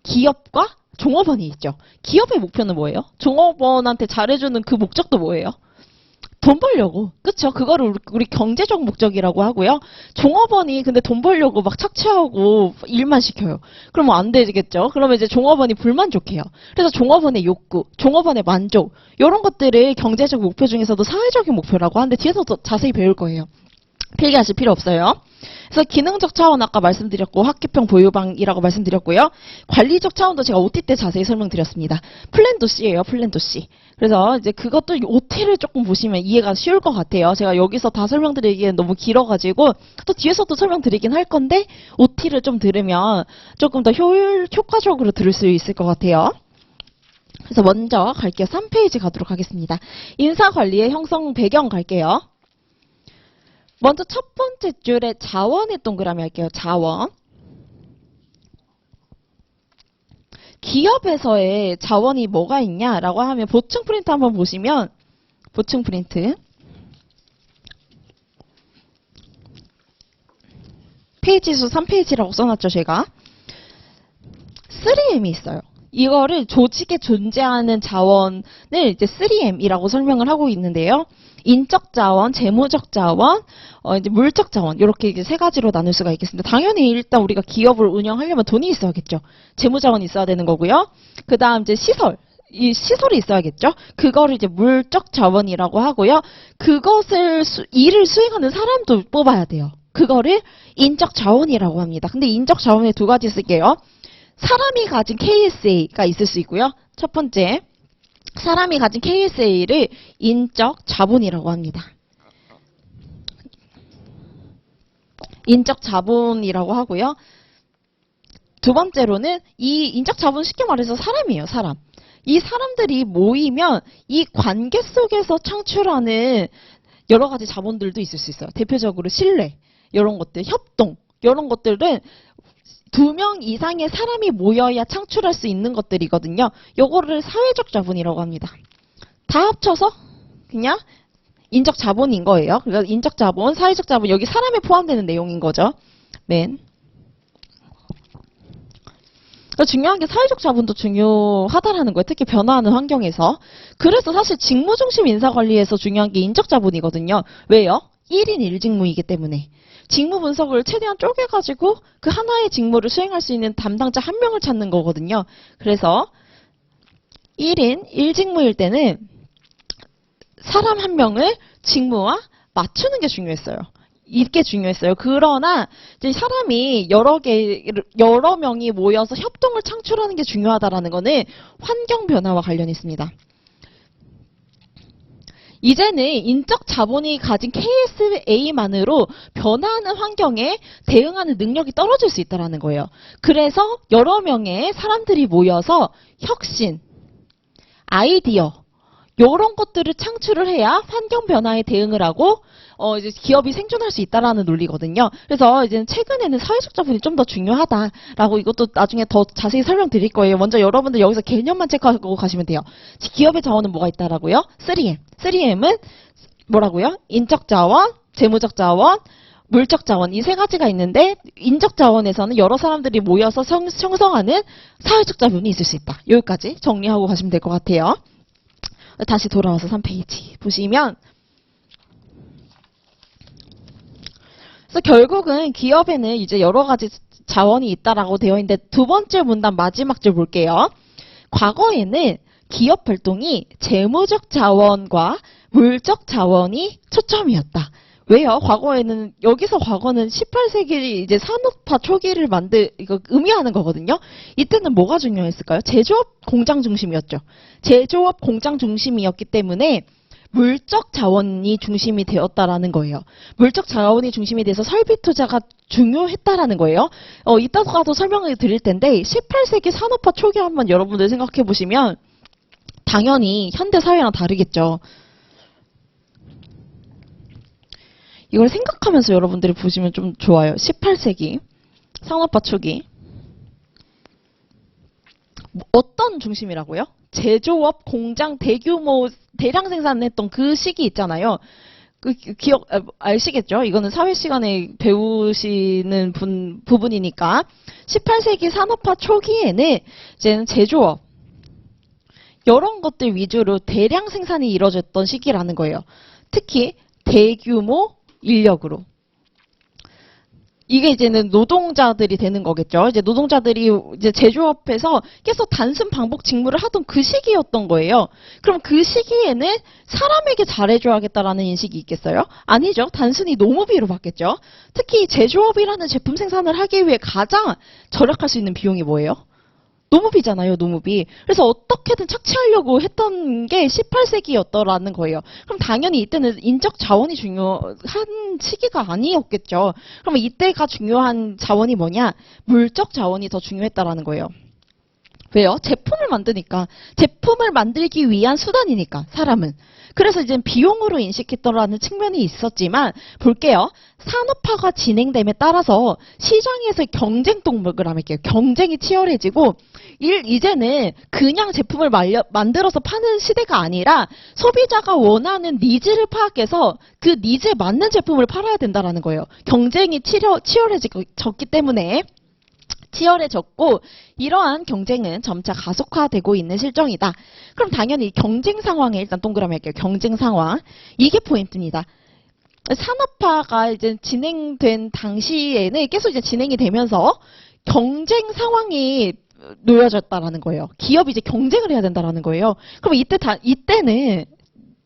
기업과 종업원이 있죠. 기업의 목표는 뭐예요? 종업원한테 잘해주는 그 목적도 뭐예요? 돈 벌려고. 그쵸? 그거를 우리 경제적 목적이라고 하고요. 종업원이 근데 돈 벌려고 막 착취하고 일만 시켜요. 그러면 안 되겠죠? 그러면 이제 종업원이 불만족해요. 그래서 종업원의 욕구, 종업원의 만족, 이런 것들을 경제적 목표 중에서도 사회적인 목표라고 하는데 뒤에서 더 자세히 배울 거예요. 필기하실 필요 없어요. 그래서 기능적 차원 아까 말씀드렸고 학교평 보유방이라고 말씀드렸고요. 관리적 차원도 제가 OT 때 자세히 설명드렸습니다. 플랜도 C예요. 플랜도 C. 그래서 이제 그것도 OT를 조금 보시면 이해가 쉬울 것 같아요. 제가 여기서 다 설명드리기엔 너무 길어가지고 또 뒤에서도 설명드리긴 할 건데 OT를 좀 들으면 조금 더 효과적으로 들을 수 있을 것 같아요. 그래서 먼저 갈게요. 3페이지 가도록 하겠습니다. 인사관리의 형성 배경 갈게요. 먼저 첫 번째 줄에 자원의 동그라미 할게요. 자원. 기업에서의 자원이 뭐가 있냐라고 하면 보충 프린트 한번 보시면 보충 프린트. 페이지 수 3페이지라고 써놨죠, 제가. 3M이 있어요. 이거를 조직에 존재하는 자원을 이제 3M이라고 설명을 하고 있는데요. 인적 자원, 재무적 자원, 이제 물적 자원 이렇게 이제 세 가지로 나눌 수가 있겠습니다. 당연히 일단 우리가 기업을 운영하려면 돈이 있어야겠죠. 재무 자원이 있어야 되는 거고요. 그다음 이제 시설. 이 시설이 있어야겠죠. 그거를 이제 물적 자원이라고 하고요. 그것을 일을 수행하는 사람도 뽑아야 돼요. 그거를 인적 자원이라고 합니다. 근데 인적 자원에 두 가지 쓸게요. 사람이 가진 KSA가 있을 수 있고요. 첫 번째, 사람이 가진 KSA를 인적 자본이라고 합니다. 인적 자본이라고 하고요. 두 번째로는 이 인적 자본 쉽게 말해서 사람이에요. 사람. 이 사람들이 모이면 이 관계 속에서 창출하는 여러 가지 자본들도 있을 수 있어요. 대표적으로 신뢰, 이런 것들, 협동, 이런 것들은 2명 이상의 사람이 모여야 창출할 수 있는 것들이거든요. 요거를 사회적 자본이라고 합니다. 다 합쳐서 그냥 인적 자본인 거예요. 그러니까 인적 자본, 사회적 자본, 여기 사람에 포함되는 내용인 거죠. 맨. 중요한 게 사회적 자본도 중요하다라는 거예요. 특히 변화하는 환경에서. 그래서 사실 직무중심 인사관리에서 중요한 게 인적 자본이거든요. 왜요? 1인 1직무이기 때문에. 직무 분석을 최대한 쪼개가지고 그 하나의 직무를 수행할 수 있는 담당자 한 명을 찾는 거거든요. 그래서 1인 1직무일 때는 사람 한 명을 직무와 맞추는 게 중요했어요. 이게 중요했어요. 그러나 이제 사람이 여러 명이 모여서 협동을 창출하는 게 중요하다라는 거는 환경 변화와 관련이 있습니다. 이제는 인적 자본이 가진 KSA만으로 변화하는 환경에 대응하는 능력이 떨어질 수 있다는 거예요. 그래서 여러 명의 사람들이 모여서 혁신, 아이디어, 이런 것들을 창출을 해야 환경 변화에 대응을 하고 이제 기업이 생존할 수 있다라는 논리거든요. 그래서 이제 최근에는 사회적 자본이 좀 더 중요하다라고 이것도 나중에 더 자세히 설명드릴 거예요. 먼저 여러분들 여기서 개념만 체크하고 가시면 돼요. 기업의 자원은 뭐가 있다라고요? 3M. 3M은 뭐라고요? 인적 자원, 재무적 자원, 물적 자원 이 세 가지가 있는데 인적 자원에서는 여러 사람들이 모여서 형성하는 사회적 자본이 있을 수 있다. 여기까지 정리하고 가시면 될 것 같아요. 다시 돌아와서 3페이지 보시면 그래서 결국은 기업에는 이제 여러 가지 자원이 있다라고 되어 있는데 두 번째 문단 마지막 줄 볼게요. 과거에는 기업 활동이 재무적 자원과 물적 자원이 초점이었다. 왜요? 과거에는 여기서 과거는 18세기 이제 산업화 초기를 이거 의미하는 거거든요. 이때는 뭐가 중요했을까요? 제조업 공장 중심이었죠. 제조업 공장 중심이었기 때문에 물적 자원이 중심이 되었다라는 거예요. 물적 자원이 중심이 돼서 설비 투자가 중요했다라는 거예요. 이따가도 설명을 드릴 텐데 18세기 산업화 초기 한번 여러분들 생각해 보시면 당연히 현대 사회랑 다르겠죠. 이걸 생각하면서 여러분들이 보시면 좀 좋아요. 18세기 산업화 초기 어떤 중심이라고요? 제조업, 공장, 대규모 대량 생산했던 그 시기 있잖아요. 그 기억 아시겠죠? 이거는 사회 시간에 배우시는 부분이니까 18세기 산업화 초기에는 이제는 제조업 이런 것들 위주로 대량 생산이 이루어졌던 시기라는 거예요. 특히 대규모 인력으로. 이게 이제는 노동자들이 되는 거겠죠. 이제 노동자들이 이제 제조업에서 계속 단순 반복 직무를 하던 그 시기였던 거예요. 그럼 그 시기에는 사람에게 잘해줘야겠다라는 인식이 있겠어요? 아니죠. 단순히 노무비로 받겠죠. 특히 제조업이라는 제품 생산을 하기 위해 가장 절약할 수 있는 비용이 뭐예요? 노무비잖아요, 노무비. 그래서 어떻게든 착취하려고 했던 게 18세기였더라는 거예요. 그럼 당연히 이때는 인적 자원이 중요한 시기가 아니었겠죠. 그러면 이때가 중요한 자원이 뭐냐? 물적 자원이 더 중요했다라는 거예요. 왜요? 제품을 만드니까. 제품을 만들기 위한 수단이니까, 사람은. 그래서 이제 비용으로 인식했더라는 측면이 있었지만 볼게요. 산업화가 진행됨에 따라서 시장에서 경쟁 동력을 할게요. 경쟁이 치열해지고 이제는 그냥 제품을 만들어서 파는 시대가 아니라 소비자가 원하는 니즈를 파악해서 그 니즈에 맞는 제품을 팔아야 된다는 거예요. 경쟁이 치열해졌기 때문에 치열해졌고 이러한 경쟁은 점차 가속화되고 있는 실정이다. 그럼 당연히 경쟁 상황에 일단 동그라미 할게요. 경쟁 상황. 이게 포인트입니다. 산업화가 이제 진행된 당시에는 계속 이제 진행이 되면서 경쟁 상황이 놓여졌다라는 거예요. 기업이 이제 경쟁을 해야 된다라는 거예요. 그럼 이때는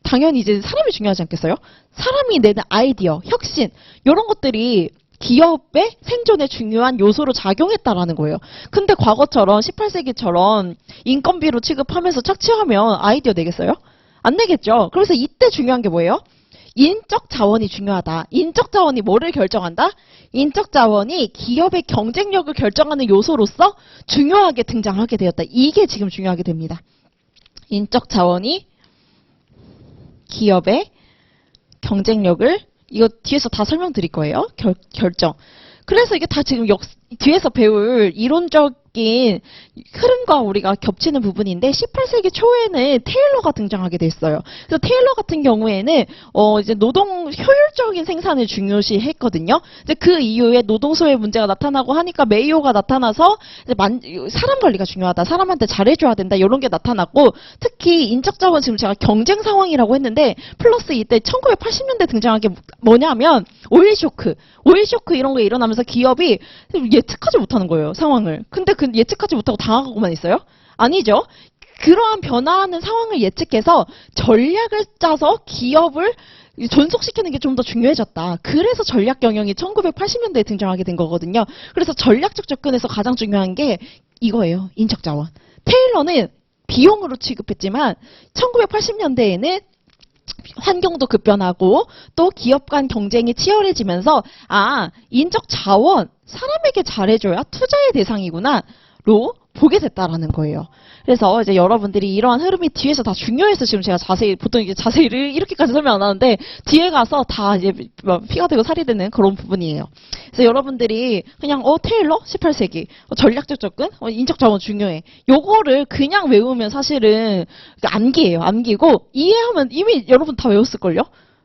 당연히 이제 사람이 중요하지 않겠어요? 사람이 내는 아이디어, 혁신 이런 것들이 기업의 생존에 중요한 요소로 작용했다라는 거예요. 근데 과거처럼 18세기처럼 인건비로 취급하면서 착취하면 아이디어 내겠어요? 안 내겠죠. 그래서 이때 중요한 게 뭐예요? 인적 자원이 중요하다. 인적 자원이 뭐를 결정한다? 인적 자원이 기업의 경쟁력을 결정하는 요소로서 중요하게 등장하게 되었다. 이게 지금 중요하게 됩니다. 인적 자원이 기업의 경쟁력을, 이거 뒤에서 다 설명드릴 거예요. 결정. 그래서 이게 다 지금 뒤에서 배울 이론적인 흐름과 우리가 겹치는 부분인데 18세기 초에는 테일러가 등장하게 됐어요. 그래서 테일러 같은 경우에는 이제 노동 효율적인 생산을 중요시했거든요. 이제 그 이후에 노동소의 문제가 나타나고 하니까 메이오가 나타나서 이제 사람 관리가 중요하다. 사람한테 잘해줘야 된다. 이런 게 나타났고 특히 인적 자원 지금 제가 경쟁 상황이라고 했는데 플러스 이때 1980년대 등장한 게 뭐냐면 오일 쇼크 이런 거 일어나면서 기업이 예측하지 못하는 거예요, 상황을. 근데 그 예측하지 못하고 당하고만 있어요? 아니죠. 그러한 변화하는 상황을 예측해서 전략을 짜서 기업을 존속시키는 게 좀 더 중요해졌다. 그래서 전략 경영이 1980년대에 등장하게 된 거거든요. 그래서 전략적 접근에서 가장 중요한 게 이거예요. 인적 자원. 테일러는 비용으로 취급했지만 1980년대에는 환경도 급변하고 또 기업 간 경쟁이 치열해지면서 인적 자원, 사람에게 잘해줘야 투자의 대상이구나로 보게 됐다라는 거예요. 그래서 이제 여러분들이 이러한 흐름이 뒤에서 다 중요해서 지금 제가 보통 이게 자세히 이렇게까지 설명 안 하는데 뒤에 가서 다 이제 피가 되고 살이 되는 그런 부분이에요. 그래서 여러분들이 그냥 테일러 18세기 전략적 접근, 인적 자원 중요해. 요거를 그냥 외우면 사실은 암기예요. 암기고 이해하면 이미 여러분 다 외웠을걸요?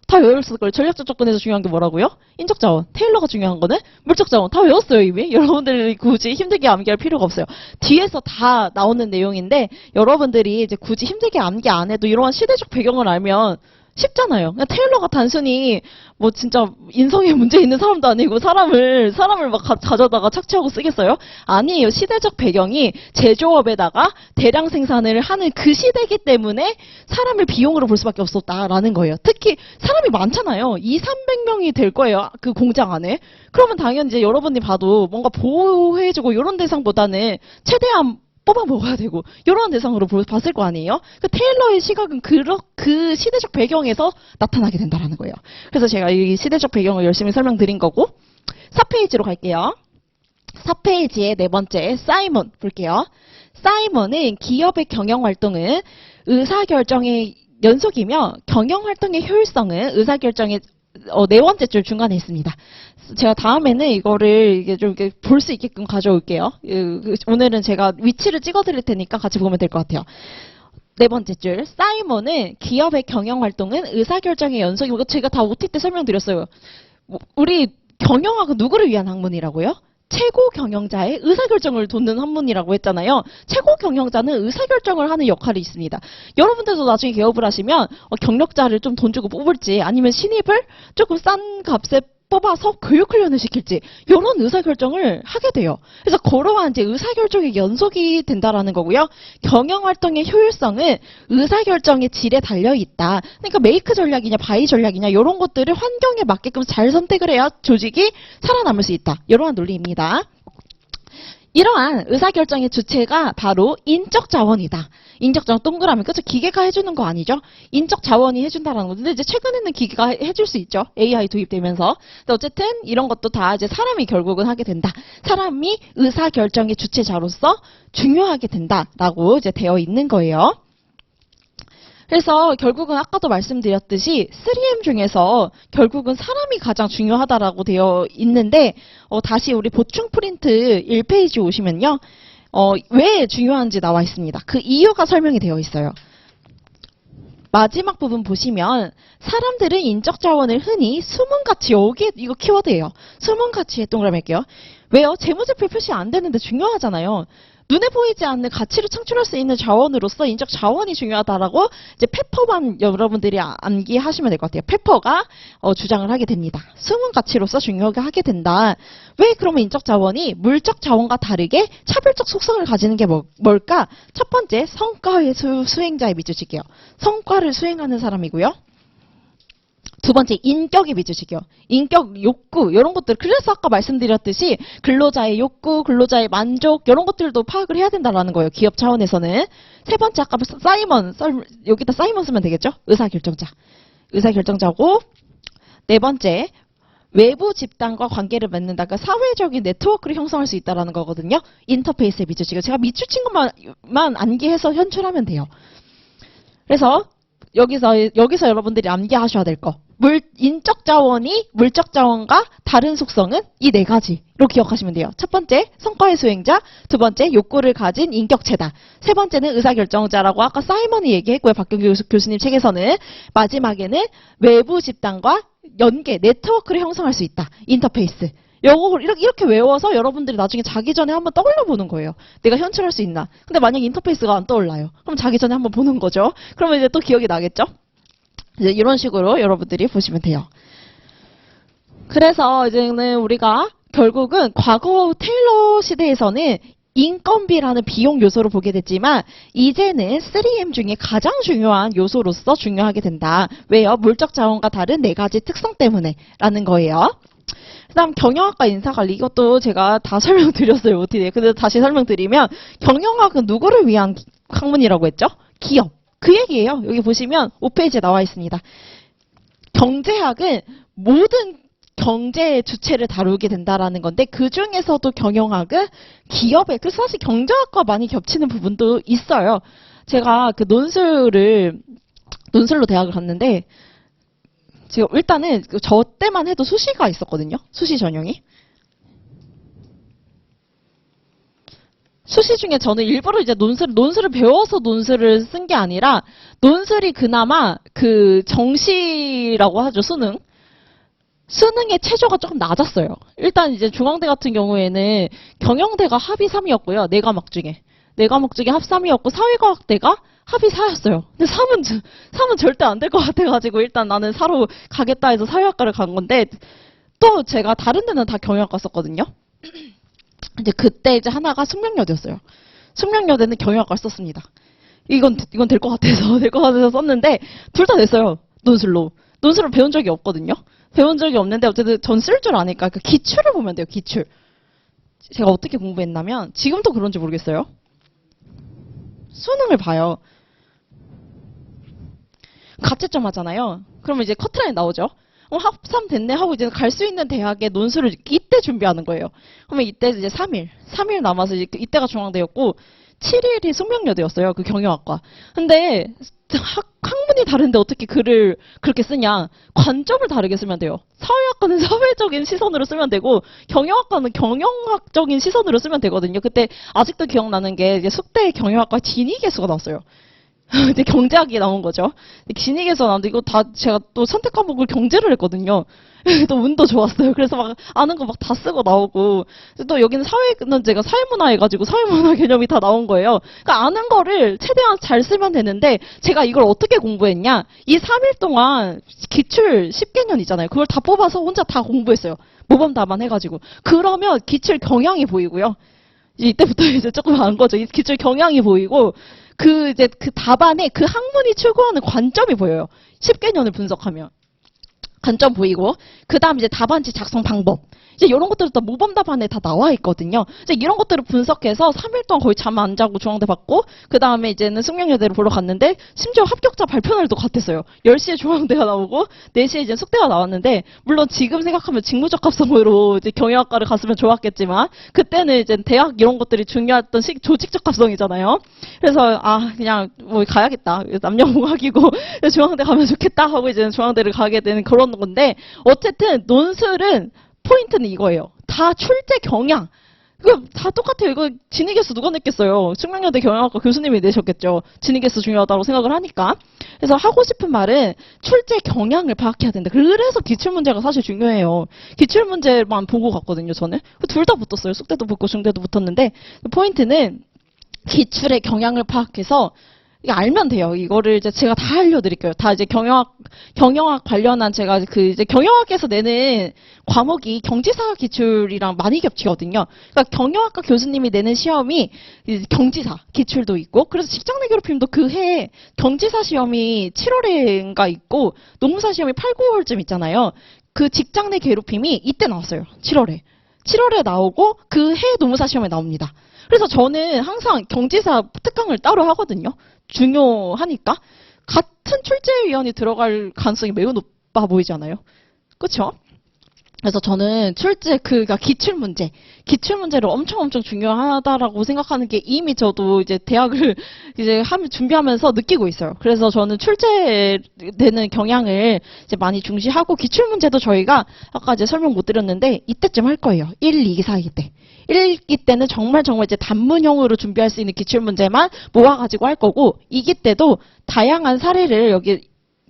다 외웠을 거예요. 전략적 접근에서 중요한 게 뭐라고요? 인적 자원. 테일러가 중요한 거는 물적 자원. 다 외웠어요, 이미. 여러분들이 굳이 힘들게 암기할 필요가 없어요. 뒤에서 다 나오는 내용인데 여러분들이 이제 굳이 힘들게 암기 안 해도 이러한 시대적 배경을 알면 쉽잖아요. 그냥 테일러가 단순히 뭐 진짜 인성에 문제 있는 사람도 아니고 사람을 막 가져다가 착취하고 쓰겠어요? 아니에요. 시대적 배경이 제조업에다가 대량 생산을 하는 그 시대이기 때문에 사람을 비용으로 볼 수밖에 없었다라는 거예요. 특히 사람이 많잖아요. 200~300명이 될 거예요. 그 공장 안에. 그러면 당연히 이제 여러분이 봐도 뭔가 보호해주고 이런 대상보다는 최대한 뽑아 먹어야 되고 이런 대상으로 봤을 거 아니에요? 그 테일러의 시각은 그 시대적 배경에서 나타나게 된다는 거예요. 그래서 제가 이 시대적 배경을 열심히 설명드린 거고 4페이지로 갈게요. 4페이지의 네 번째 사이먼 볼게요. 사이먼은 기업의 경영활동은 의사결정의 연속이며 경영활동의 효율성은 의사결정의 네 번째 줄 중간에 있습니다. 제가 다음에는 이거를 이게 좀 볼 수 있게끔 가져올게요. 오늘은 제가 위치를 찍어드릴 테니까 같이 보면 될 것 같아요. 네 번째 줄, 사이먼은 기업의 경영활동은 의사결정의 연속이고, 이거 제가 다 OT 때 설명드렸어요. 우리 경영학은 누구를 위한 학문이라고요? 최고 경영자의 의사결정을 돕는 학문이라고 했잖아요. 최고 경영자는 의사결정을 하는 역할이 있습니다. 여러분들도 나중에 개업을 하시면 경력자를 좀 돈 주고 뽑을지 아니면 신입을 조금 싼 값에 뽑아서 교육훈련을 시킬지 이런 의사결정을 하게 돼요. 그래서 그러한 이제 의사결정의 연속이 된다라는 거고요. 경영활동의 효율성은 의사결정의 질에 달려있다. 그러니까 메이크 전략이냐 바이 전략이냐 이런 것들을 환경에 맞게끔 잘 선택을 해야 조직이 살아남을 수 있다. 이러한 논리입니다. 이러한 의사결정의 주체가 바로 인적 자원이다. 인적 자원 동그라미, 그죠? 기계가 해주는 거 아니죠? 인적 자원이 해준다라는 거죠. 근데 이제 최근에는 기계가 해줄 수 있죠. AI 도입되면서. 근데 어쨌든 이런 것도 다 이제 사람이 결국은 하게 된다. 사람이 의사결정의 주체자로서 중요하게 된다라고 이제 되어 있는 거예요. 그래서 결국은 아까도 말씀드렸듯이 3M 중에서 결국은 사람이 가장 중요하다라고 되어 있는데 다시 우리 보충 프린트 1페이지 오시면요. 왜 중요한지 나와 있습니다. 그 이유가 설명이 되어 있어요. 마지막 부분 보시면 사람들은 인적 자원을 흔히 숨은 가치, 여기에 이거 키워드예요. 숨은 가치에 동그라미 할게요. 왜요? 재무제표 표시 안 되는데 중요하잖아요. 눈에 보이지 않는 가치를 창출할 수 있는 자원으로서 인적 자원이 중요하다라고 이제 페퍼만 여러분들이 암기하시면 될 것 같아요. 페퍼가 주장을 하게 됩니다. 숨은 가치로서 중요하게 하게 된다. 왜 그러면 인적 자원이 물적 자원과 다르게 차별적 속성을 가지는 게 뭘까? 첫 번째, 성과의 수행자의 밑줄 칠게요. 성과를 수행하는 사람이고요. 두 번째, 인격이 미주식이요. 인격, 욕구, 이런 것들. 그래서 아까 말씀드렸듯이 근로자의 욕구, 근로자의 만족, 이런 것들도 파악을 해야 된다는 거예요. 기업 차원에서는. 세 번째, 아까 사이먼, 여기다 사이먼 쓰면 되겠죠? 의사결정자. 의사결정자고, 네 번째, 외부 집단과 관계를 맺는다. 그러니까 사회적인 네트워크를 형성할 수 있다는 거거든요. 인터페이스의 미주식이요. 제가 미추친 것만 암기해서 현출하면 돼요. 그래서 여기서 여러분들이 암기하셔야 될 거. 인적 자원이 물적 자원과 다른 속성은 이 네 가지로 기억하시면 돼요. 첫 번째, 성과의 수행자. 두 번째, 욕구를 가진 인격체다. 세 번째는 의사결정자라고 아까 사이먼이 얘기했고요. 박경규 교수님 책에서는. 마지막에는 외부 집단과 연계, 네트워크를 형성할 수 있다. 인터페이스. 요거 이렇게 외워서 여러분들이 나중에 자기 전에 한번 떠올려 보는 거예요. 내가 현출할 수 있나. 근데 만약 인터페이스가 안 떠올라요. 그럼 자기 전에 한번 보는 거죠. 그러면 이제 또 기억이 나겠죠? 이제 이런 식으로 여러분들이 보시면 돼요. 그래서 이제는 우리가 결국은 과거 테일러 시대에서는 인건비라는 비용 요소로 보게 됐지만 이제는 3M 중에 가장 중요한 요소로서 중요하게 된다. 왜요? 물적 자원과 다른 네 가지 특성 때문에 라는 거예요. 그 다음 경영학과 인사관리, 이것도 제가 다 설명드렸어요. OTD에. 근데 다시 설명드리면 경영학은 누구를 위한 학문이라고 했죠? 기업. 그 얘기예요. 여기 보시면 5페이지에 나와 있습니다. 경제학은 모든 경제의 주체를 다루게 된다라는 건데 그 중에서도 경영학은 기업에, 그래서 사실 경제학과 많이 겹치는 부분도 있어요. 제가 그 논술로 대학을 갔는데 지금 일단은 저 때만 해도 수시가 있었거든요. 수시 전형이. 수시 중에 저는 일부러 이제 논술을 배워서 논술을 쓴 게 아니라 논술이 그나마 그 정시라고 하죠. 수능의 체조가 조금 낮았어요. 일단 이제 중앙대 같은 경우에는 경영대가 합이 3이었고요. 네 과목 중에 합 3이었고 사회과학대가 합이 4였어요. 근데 3은 절대 안 될 것 같아가지고 일단 나는 4로 가겠다 해서 사회학과를 간 건데 또 제가 다른 데는 다 경영학과 썼거든요. 이제 그때 이제 하나가 숙명여대였어요. 숙명여대는 경영학과를 썼습니다. 이건 될 것 같아서 썼는데 둘 다 됐어요. 논술을 배운 적이 없거든요. 배운 적이 없는데 어쨌든 전 쓸 줄 아니까 그 기출을 보면 돼요. 기출. 제가 어떻게 공부했냐면 지금도 그런지 모르겠어요. 수능을 봐요. 가채점 하잖아요. 그러면 이제 커트라인 나오죠. 합3 됐네 하고 이제 갈 수 있는 대학의 논술을 이때 준비하는 거예요. 그러면 이때 이제 3일 남아서 이때가 중앙대였고 7일이 숙명여대였어요. 그 경영학과. 근데 학문이 다른데 어떻게 글을 그렇게 쓰냐. 관점을 다르게 쓰면 돼요. 사회학과는 사회적인 시선으로 쓰면 되고 경영학과는 경영학적인 시선으로 쓰면 되거든요. 그때 아직도 기억나는 게 이제 숙대 경영학과 진위계수가 나왔어요. 이제 경제학이 나온 거죠. 진익에서 나왔는데 이거 다 제가 또 선택 과목을 경제를 했거든요. 또 운도 좋았어요. 그래서 막 아는 거 막 다 쓰고 나오고 또 여기는 사회는 제가 사회문화 해가지고 사회문화 개념이 다 나온 거예요. 그러니까 아는 거를 최대한 잘 쓰면 되는데 제가 이걸 어떻게 공부했냐? 이 3일 동안 기출 10개년 있잖아요. 그걸 다 뽑아서 혼자 다 공부했어요. 모범 답안 해가지고. 그러면 기출 경향이 보이고요. 이때부터 이제 조금 안 거죠. 이 기출 경향이 보이고 그 답안에 그 학문이 추구하는 관점이 보여요. 10개년을 분석하면. 관점 보이고, 그 다음 이제 답안지 작성 방법. 이제 이런 것들도 다 모범 답안에 다 나와 있거든요. 이제 이런 것들을 분석해서 3일 동안 거의 잠 안 자고 중앙대 받고, 그 다음에 이제는 숙명여대를 보러 갔는데, 심지어 합격자 발표 날도 같았어요. 10시에 중앙대가 나오고, 4시에 이제 숙대가 나왔는데, 물론 지금 생각하면 직무적합성으로 이제 경영학과를 갔으면 좋았겠지만, 그때는 이제 대학 이런 것들이 중요했던 조직적합성이잖아요. 그래서, 그냥 뭐 가야겠다. 남녀공학이고, 중앙대 가면 좋겠다 하고 이제 중앙대를 가게 되는 그런 건데, 어쨌든 논술은 포인트는 이거예요. 다 출제 경향. 이거 다 똑같아요. 이거 진위계수 누가 냈겠어요. 숙명여대 경영학과 교수님이 내셨겠죠. 진위계수 중요하다고 생각을 하니까. 그래서 하고 싶은 말은 출제 경향을 파악해야 된다. 그래서 기출문제가 사실 중요해요. 기출문제만 보고 갔거든요. 저는. 둘 다 붙었어요. 숙대도 붙고 중대도 붙었는데 포인트는 기출의 경향을 파악해서 이거 알면 돼요. 이거를 이제 제가 다 알려드릴게요. 다 이제 경영학 관련한 제가 그 이제 경영학에서 내는 과목이 경지사 기출이랑 많이 겹치거든요. 그러니까 경영학과 교수님이 내는 시험이 이제 경지사 기출도 있고, 그래서 직장 내 괴롭힘도 그 해 경지사 시험이 7월에인가 있고, 노무사 시험이 8, 9월쯤 있잖아요. 그 직장 내 괴롭힘이 이때 나왔어요. 7월에. 7월에 나오고 그 해 노무사 시험에 나옵니다. 그래서 저는 항상 경지사 특강을 따로 하거든요. 중요하니까. 같은 출제위원이 들어갈 가능성이 매우 높아 보이잖아요. 그렇죠? 그래서 저는 그러니까 기출문제를 엄청 중요하다라고 생각하는 게 이미 저도 이제 대학을 이제 준비하면서 느끼고 있어요. 그래서 저는 출제되는 경향을 이제 많이 중시하고, 기출문제도 저희가 아까 이제 설명 못 드렸는데 이때쯤 할 거예요. 1, 2기, 4기 때. 1기 때는 정말 이제 단문형으로 준비할 수 있는 기출문제만 모아가지고 할 거고, 2기 때도 다양한 사례를, 여기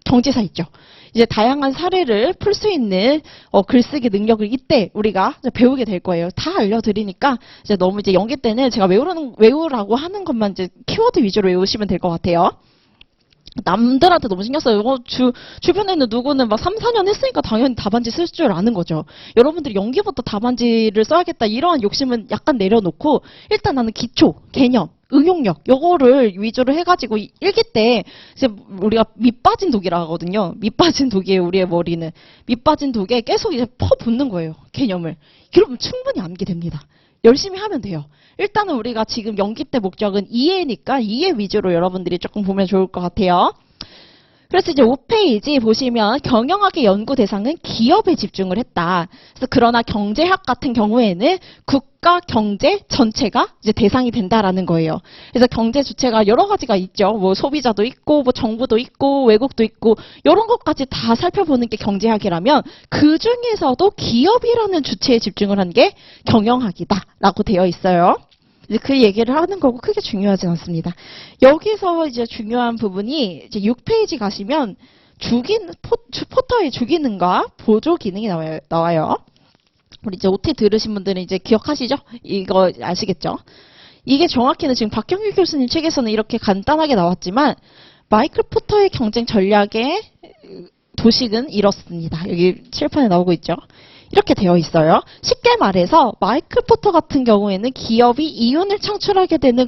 경지사 있죠. 이제 다양한 사례를 풀 수 있는 글쓰기 능력을 이때 우리가 배우게 될 거예요. 다 알려드리니까 이제 너무 이제 연기 때는 제가 외우라고 하는 것만 이제 키워드 위주로 외우시면 될 것 같아요. 남들한테 너무 신경 써요. 주변에는 누구는 막 3, 4년 했으니까 당연히 답안지 쓸 줄 아는 거죠. 여러분들이 연기부터 답안지를 써야겠다 이러한 욕심은 약간 내려놓고, 일단 나는 기초, 개념, 응용력 요거를 위주로 해가지고 1기 때 이제 우리가 밑빠진 독이라 하거든요. 밑빠진 독이에요. 우리의 머리는 밑빠진 독에 계속 이제 퍼붓는 거예요. 개념을. 그러면 충분히 암기됩니다. 열심히 하면 돼요. 일단은 우리가 지금 연기 때 목적은 이해니까 이해 위주로 여러분들이 조금 보면 좋을 것 같아요. 그래서 이제 5페이지 보시면 경영학의 연구 대상은 기업에 집중을 했다. 그래서 그러나 경제학 같은 경우에는 국가 경제 전체가 이제 대상이 된다라는 거예요. 그래서 경제 주체가 여러 가지가 있죠. 뭐 소비자도 있고, 뭐 정부도 있고, 외국도 있고, 이런 것까지 다 살펴보는 게 경제학이라면 그 중에서도 기업이라는 주체에 집중을 한 게 경영학이다라고 되어 있어요. 그 얘기를 하는 거고 크게 중요하진 않습니다. 여기서 이제 중요한 부분이 이제 6페이지 가시면 포터의 주기능과 보조 기능이 나와요. 우리 이제 OT 들으신 분들은 이제 기억하시죠? 이거 아시겠죠? 이게 정확히는 지금 박경규 교수님 책에서는 이렇게 간단하게 나왔지만, 마이클 포터의 경쟁 전략의 도식은 이렇습니다. 여기 칠판에 나오고 있죠? 이렇게 되어 있어요. 쉽게 말해서 마이클 포터 같은 경우에는 기업이 이윤을 창출하게 되는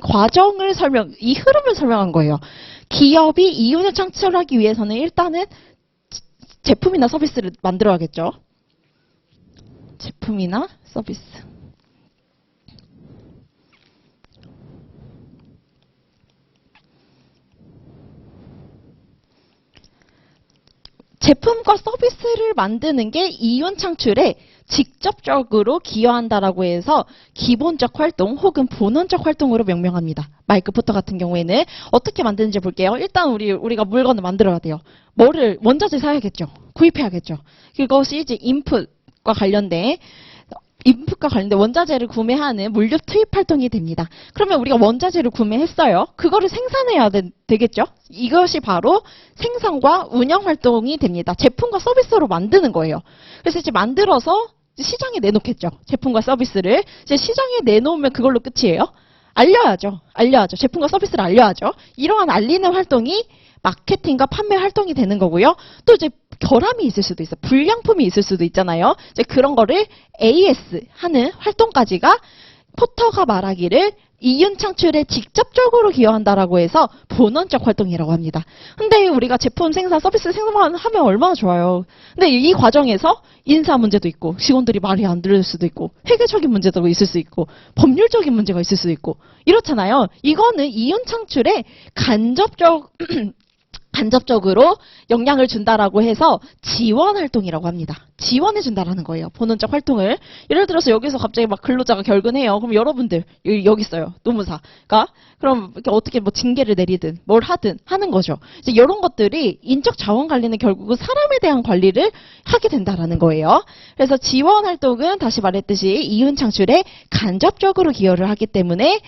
이 흐름을 설명한 거예요. 기업이 이윤을 창출하기 위해서는 일단은 제품이나 서비스를 만들어야겠죠. 제품이나 서비스. 제품과 서비스를 만드는 게 이윤 창출에 직접적으로 기여한다라고 해서 기본적 활동 혹은 본원적 활동으로 명명합니다. 마이클 포터 같은 경우에는 어떻게 만드는지 볼게요. 일단 우리가 물건을 만들어야 돼요. 원자재 사야겠죠. 구입해야겠죠. 그것이 이제 인풋과 관련된 원자재를 구매하는 물류 투입 활동이 됩니다. 그러면 우리가 원자재를 구매했어요. 그거를 생산해야 되겠죠? 이것이 바로 생산과 운영 활동이 됩니다. 제품과 서비스로 만드는 거예요. 그래서 이제 만들어서 시장에 내놓겠죠. 제품과 서비스를. 이제 시장에 내놓으면 그걸로 끝이에요. 알려야죠. 제품과 서비스를 알려야죠. 이러한 알리는 활동이 마케팅과 판매 활동이 되는 거고요. 또 이제 결함이 있을 수도 있어요. 불량품이 있을 수도 있잖아요. 이제 그런 거를 AS 하는 활동까지가 포터가 말하기를 이윤 창출에 직접적으로 기여한다라고 해서 본원적 활동이라고 합니다. 근데 우리가 제품 생산, 서비스 생산하면 얼마나 좋아요. 근데 이 과정에서 인사 문제도 있고, 직원들이 말이 안 들을 수도 있고, 회계적인 문제도 있을 수 있고, 법률적인 문제가 있을 수도 있고, 이렇잖아요. 이거는 이윤 창출에 간접적으로 영향을 준다라고 해서 지원 활동이라고 합니다. 지원해 준다라는 거예요. 본원적 활동을. 예를 들어서 여기서 갑자기 막 근로자가 결근해요. 그럼 여러분들 여기 있어요. 노무사가 그럼 어떻게 뭐 징계를 내리든 뭘 하든 하는 거죠. 이제 이런 것들이 인적 자원 관리는 결국은 사람에 대한 관리를 하게 된다라는 거예요. 그래서 지원 활동은 다시 말했듯이 이윤 창출에 간접적으로 기여를 하기 때문에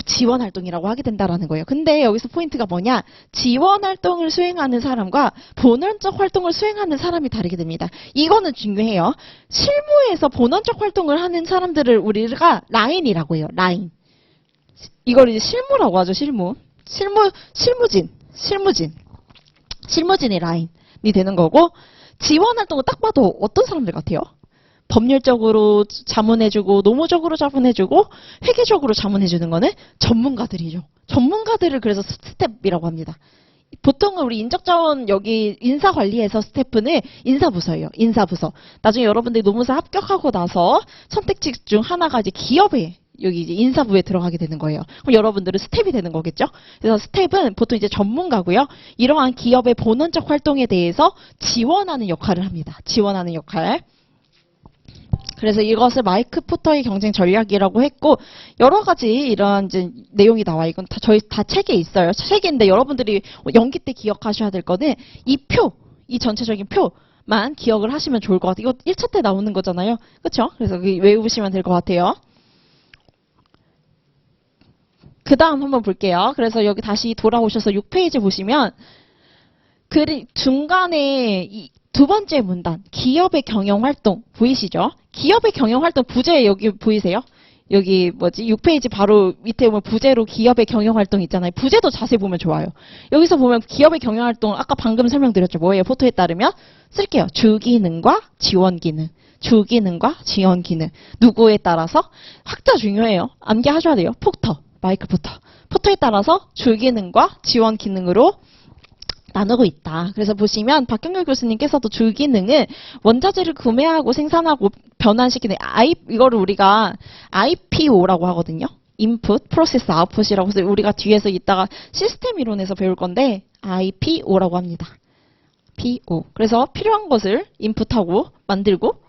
지원 활동이라고 하게 된다라는 거예요. 근데 여기서 포인트가 뭐냐? 지원 활동을 수행하는 사람과 본원적 활동을 수행하는 사람이 다르게 됩니다. 이거는 중요해요. 실무에서 본원적 활동을 하는 사람들을 우리가 라인이라고 해요. 라인. 이걸 이제 실무라고 하죠. 실무. 실무진의 라인이 되는 거고, 지원 활동은 딱 봐도 어떤 사람들 같아요? 법률적으로 자문해주고, 노무적으로 자문해주고, 회계적으로 자문해주는 거는 전문가들이죠. 전문가들을 그래서 스텝이라고 합니다. 보통은 우리 인적자원 여기 인사관리에서 스태프는 인사부서예요. 인사부서. 나중에 여러분들이 노무사 합격하고 나서 선택직 중 하나가 이제 기업에 여기 이제 인사부에 들어가게 되는 거예요. 그럼 여러분들은 스텝이 되는 거겠죠? 그래서 스텝은 보통 이제 전문가고요. 이러한 기업의 본원적 활동에 대해서 지원하는 역할을 합니다. 지원하는 역할. 그래서 이것을 마이크 포터의 경쟁 전략이라고 했고, 여러 가지 이런 이제 내용이 나와. 이건 다 저희 다 책에 있어요. 책인데 여러분들이 연기 때 기억하셔야 될 거는 이 전체적인 표만 기억을 하시면 좋을 것 같아요. 이거 1차 때 나오는 거잖아요. 그렇죠? 그래서 외우시면 될 것 같아요. 그 다음 한번 볼게요. 그래서 여기 다시 돌아오셔서 6페이지 보시면 중간에 두 번째 문단, 기업의 경영활동 보이시죠? 기업의 경영활동 부제 여기 보이세요? 여기 6페이지 바로 밑에 보면 부제로 기업의 경영활동 있잖아요. 부제도 자세히 보면 좋아요. 여기서 보면 기업의 경영활동 아까 방금 설명드렸죠. 뭐예요? 포토에 따르면 쓸게요. 주기능과 지원기능. 주기능과 지원기능. 누구에 따라서? 학자 중요해요. 암기하셔야 돼요. 마이크 포터. 포토에 따라서 주기능과 지원기능으로 나누고 있다. 그래서 보시면 박경률 교수님께서도 주기능은 원자재를 구매하고 생산하고 변환시키는 이거를 우리가 IPO라고 하거든요. Input, Process, Output이라고 해서 우리가 뒤에서 이따가 시스템 이론에서 배울 건데 IPO라고 합니다. PO. 그래서 필요한 것을 인풋하고 만들고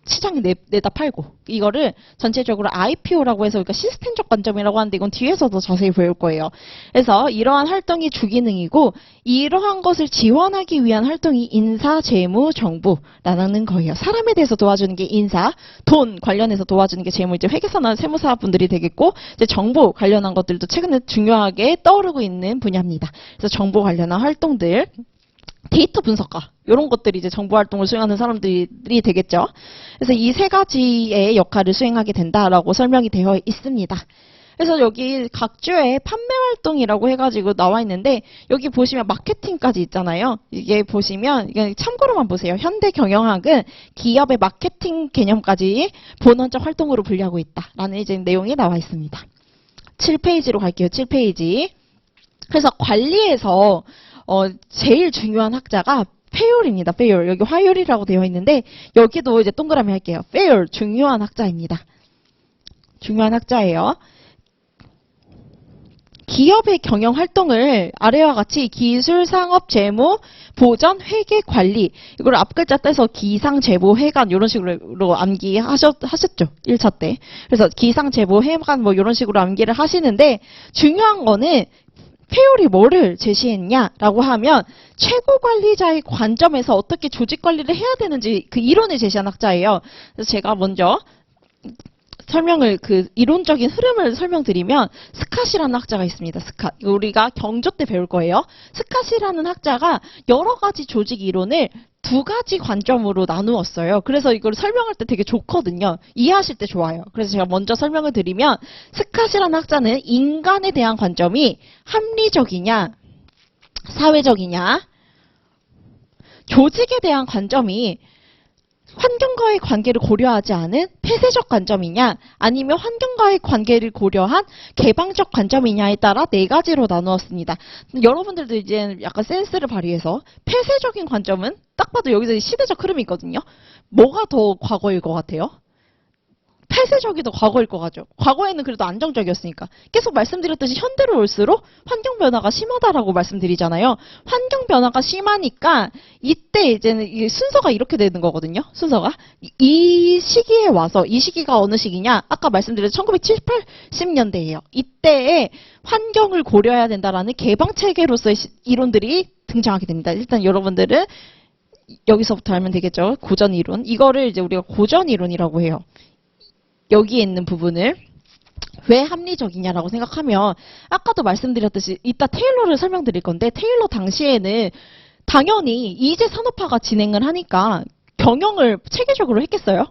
시장에 내다 팔고, 이거를 전체적으로 IPO라고 해서 그러니까 시스템적 관점이라고 하는데 이건 뒤에서 더 자세히 배울 거예요. 그래서 이러한 활동이 주기능이고, 이러한 것을 지원하기 위한 활동이 인사, 재무, 정부라는 거예요. 사람에 대해서 도와주는 게 인사, 돈 관련해서 도와주는 게 재무, 이제 회계사나 세무사 분들이 되겠고, 이제 정보 관련한 것들도 최근에 중요하게 떠오르고 있는 분야입니다. 그래서 정보 관련한 활동들, 데이터 분석가 이런 것들이 이제 정보 활동을 수행하는 사람들이 되겠죠. 그래서 이 세 가지의 역할을 수행하게 된다라고 설명이 되어 있습니다. 그래서 여기 각 주의 판매 활동이라고 해가지고 나와 있는데, 여기 보시면 마케팅까지 있잖아요. 이게 보시면 이게 참고로만 보세요. 현대경영학은 기업의 마케팅 개념까지 본원적 활동으로 분류하고 있다라는 이제 내용이 나와 있습니다. 7페이지로 갈게요. 7페이지. 그래서 관리에서 제일 중요한 학자가 페율입니다. 페율. 여기 화율이라고 되어 있는데 여기도 이제 동그라미 할게요. 페율. 중요한 학자입니다. 중요한 학자예요. 기업의 경영 활동을 아래와 같이 기술, 상업, 재무, 보전, 회계, 관리, 이걸 앞글자 떼서 기상, 재보, 회관 이런 식으로 암기하셨죠. 1차 때. 그래서 기상, 재보, 회관 뭐 이런 식으로 암기를 하시는데, 중요한 거는 페율이 뭐를 제시했냐라고 하면 최고 관리자의 관점에서 어떻게 조직 관리를 해야 되는지 그 이론을 제시한 학자예요. 그래서 제가 먼저 이론적인 흐름을 설명드리면, 스캇이라는 학자가 있습니다. 스캇. 우리가 경조 때 배울 거예요. 스캇이라는 학자가 여러 가지 조직 이론을 두 가지 관점으로 나누었어요. 그래서 이걸 설명할 때 되게 좋거든요. 이해하실 때 좋아요. 그래서 제가 먼저 설명을 드리면, 스캇이라는 학자는 인간에 대한 관점이 합리적이냐, 사회적이냐, 조직에 대한 관점이 환경과의 관계를 고려하지 않은 폐쇄적 관점이냐, 아니면 환경과의 관계를 고려한 개방적 관점이냐에 따라 네 가지로 나누었습니다. 여러분들도 이제 약간 센스를 발휘해서, 폐쇄적인 관점은 딱 봐도 여기서 시대적 흐름이 있거든요. 뭐가 더 과거일 것 같아요? 폐쇄적이 더 과거일 것 같죠. 과거에는 그래도 안정적이었으니까. 계속 말씀드렸듯이 현대로 올수록 환경 변화가 심하다라고 말씀드리잖아요. 환경 변화가 심하니까 이때 이제는 이 순서가 이렇게 되는 거거든요. 순서가. 이 시기에 와서, 이 시기가 어느 시기냐? 아까 말씀드린 1970, 80년대예요. 이때에 환경을 고려해야 된다라는 개방 체계로서의 이론들이 등장하게 됩니다. 일단 여러분들은 여기서부터 알면 되겠죠. 고전 이론. 이거를 이제 우리가 고전 이론이라고 해요. 여기에 있는 부분을 왜 합리적이냐라고 생각하면, 아까도 말씀드렸듯이 이따 테일러를 설명드릴 건데, 테일러 당시에는 당연히 이제 산업화가 진행을 하니까 경영을 체계적으로 했겠어요?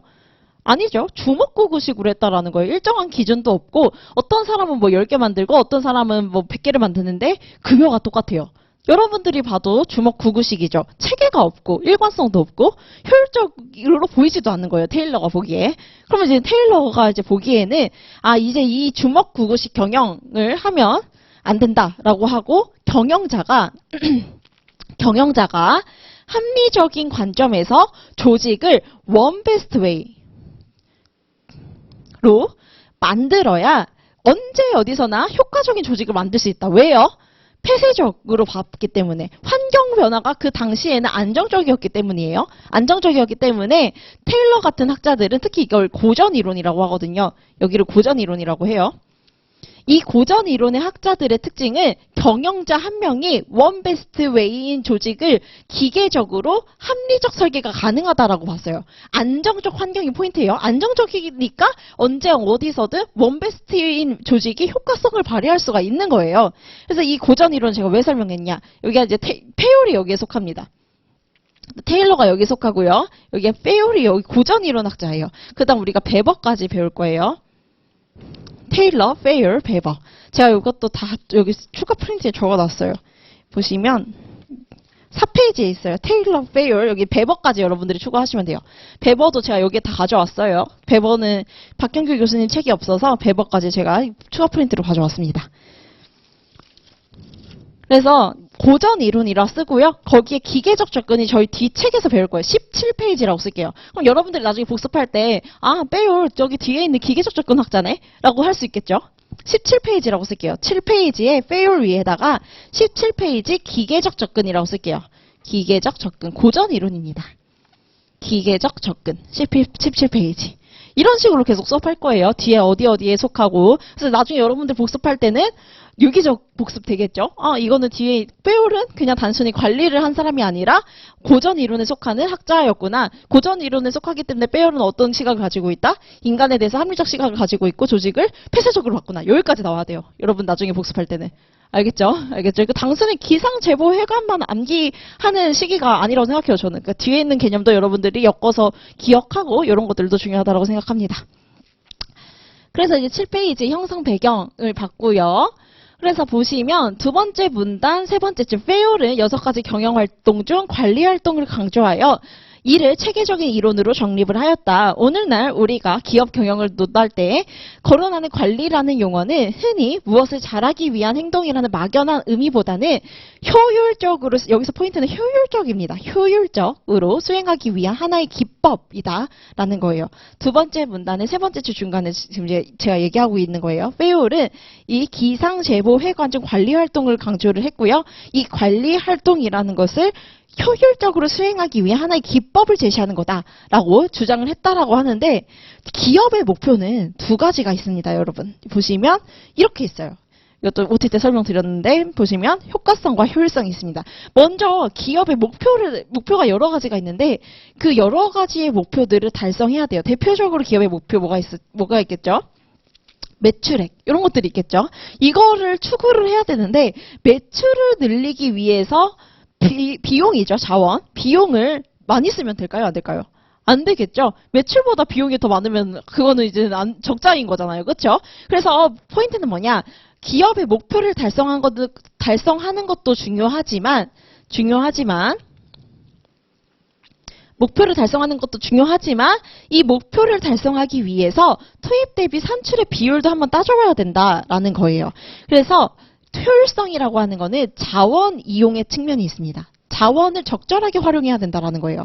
아니죠. 주먹구구식으로 했다라는 거예요. 일정한 기준도 없고 어떤 사람은 뭐 10개 만들고 어떤 사람은 뭐 100개를 만드는데 급여가 똑같아요. 여러분들이 봐도 주먹구구식이죠. 체계가 없고 일관성도 없고 효율적으로 보이지도 않는 거예요. 테일러가 보기에. 그러면 이제 테일러가 이제 보기에는 이제 이 주먹구구식 경영을 하면 안 된다라고 하고 경영자가 합리적인 관점에서 조직을 one best way로 만들어야 언제 어디서나 효과적인 조직을 만들 수 있다. 왜요? 폐쇄적으로 봤기 때문에 환경 변화가 그 당시에는 안정적이었기 때문이에요. 안정적이었기 때문에 테일러 같은 학자들은 특히 이걸 고전 이론이라고 하거든요. 여기를 고전 이론이라고 해요. 이 고전 이론의 학자들의 특징은 경영자 한 명이 원 베스트 웨이인 조직을 기계적으로 합리적 설계가 가능하다라고 봤어요. 안정적 환경이 포인트예요. 안정적이니까 언제 어디서든 원 베스트인 조직이 효과성을 발휘할 수가 있는 거예요. 그래서 이 고전 이론 제가 왜 설명했냐? 여기가 이제 페율이 여기에 속합니다. 테일러가 여기 속하고요. 여기에 페율이 여기 고전 이론 학자예요. 그 다음 우리가 베버까지 배울 거예요. 테일러, 페이얼, 베버. 제가 이것도 다 여기 추가 프린트에 적어놨어요. 보시면 4페이지에 있어요. 테일러, 페이얼, 여기 베버까지 여러분들이 추가하시면 돼요. 베버도 제가 여기에 다 가져왔어요. 베버는 박경규 교수님 책이 없어서 베버까지 제가 추가 프린트로 가져왔습니다. 그래서 고전 이론이라 쓰고요. 거기에 기계적 접근이 저희 뒤책에서 배울 거예요. 17페이지라고 쓸게요. 그럼 여러분들이 나중에 복습할 때 빼올 저기 뒤에 있는 기계적 접근 학자네? 라고 할 수 있겠죠. 17페이지라고 쓸게요. 7페이지에 페이올 위에다가 17페이지 기계적 접근이라고 쓸게요. 기계적 접근. 고전 이론입니다. 기계적 접근. 17페이지. 이런 식으로 계속 수업할 거예요. 뒤에 어디에 속하고. 그래서 나중에 여러분들 복습할 때는 유기적 복습 되겠죠. 이거는 뒤에 페올은 그냥 단순히 관리를 한 사람이 아니라 고전 이론에 속하는 학자였구나. 고전 이론에 속하기 때문에 페올은 어떤 시각을 가지고 있다? 인간에 대해서 합리적 시각을 가지고 있고 조직을 폐쇄적으로 봤구나. 여기까지 나와야 돼요. 여러분 나중에 복습할 때는. 알겠죠? 알겠죠? 그 단순히 기상 제보 회관만 암기하는 시기가 아니라고 생각해요. 저는. 그러니까 뒤에 있는 개념도 여러분들이 엮어서 기억하고 이런 것들도 중요하다고 생각합니다. 그래서 이제 7페이지 형성 배경을 봤고요. 그래서 보시면 두 번째 문단, 세 번째 줄 페이올은 6가지 경영활동 중 관리활동을 강조하여 이를 체계적인 이론으로 정립을 하였다. 오늘날 우리가 기업 경영을 논할 때 거론하는 관리라는 용어는 흔히 무엇을 잘하기 위한 행동이라는 막연한 의미보다는 효율적으로, 여기서 포인트는 효율적입니다. 효율적으로 수행하기 위한 하나의 기법이다 라는 거예요. 두 번째 문단의 세 번째 줄 중간에 지금 이제 제가 얘기하고 있는 거예요. 페이올은 이 기상제보 회관 중 관리활동을 강조를 했고요. 이 관리활동이라는 것을 효율적으로 수행하기 위해 하나의 기법을 제시하는 거다라고 주장을 했다라고 하는데 기업의 목표는 두 가지가 있습니다. 여러분 보시면 이렇게 있어요. 이것도 OT 때 설명드렸는데 보시면 효과성과 효율성이 있습니다. 먼저 기업의 목표가 여러 가지가 있는데 그 여러 가지의 목표들을 달성해야 돼요. 대표적으로 기업의 목표 뭐가 있겠죠? 매출액 이런 것들이 있겠죠. 이거를 추구를 해야 되는데 매출을 늘리기 위해서 비용이죠. 자원. 비용을 많이 쓰면 될까요? 안 될까요? 안 되겠죠. 매출보다 비용이 더 많으면 그거는 이제 적자인 거잖아요. 그렇죠? 그래서 포인트는 뭐냐? 기업의 목표를 달성하는 것도 중요하지만 목표를 달성하는 것도 중요하지만 이 목표를 달성하기 위해서 투입 대비 산출의 비율도 한번 따져봐야 된다라는 거예요. 그래서 효율성이라고 하는 거는 자원 이용의 측면이 있습니다. 자원을 적절하게 활용해야 된다라는 거예요.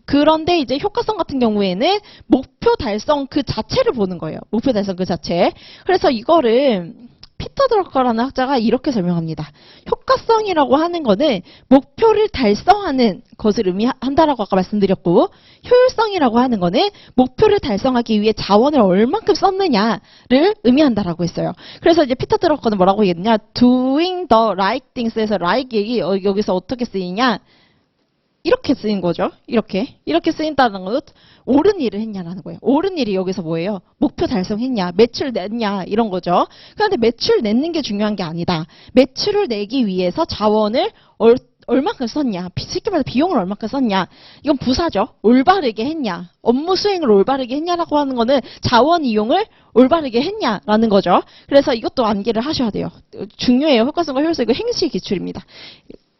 그런데 이제 효과성 같은 경우에는 목표 달성 그 자체를 보는 거예요. 목표 달성 그 자체. 그래서 이거를 피터 드러커라는 학자가 이렇게 설명합니다. 효과성이라고 하는 거는 목표를 달성하는 것을 의미한다라고 아까 말씀드렸고 효율성이라고 하는 거는 목표를 달성하기 위해 자원을 얼만큼 썼느냐를 의미한다라고 했어요. 그래서 이제 피터 드러커는 뭐라고 얘기했냐? Doing the right things에서 right이 여기서 어떻게 쓰이냐? 이렇게 쓰인 거죠. 이렇게 쓰인다는 건 옳은 일을 했냐라는 거예요. 옳은 일이 여기서 뭐예요? 목표 달성했냐, 매출 냈냐 이런 거죠. 그런데 매출 내는 게 중요한 게 아니다. 매출을 내기 위해서 자원을 얼마큼 썼냐, 쉽게 말해서 비용을 얼마큼 썼냐, 이건 부사죠. 올바르게 했냐, 업무 수행을 올바르게 했냐라고 하는 거는 자원 이용을 올바르게 했냐라는 거죠. 그래서 이것도 암기를 하셔야 돼요. 중요해요. 효과성과 효율성. 이거 행시 기출입니다.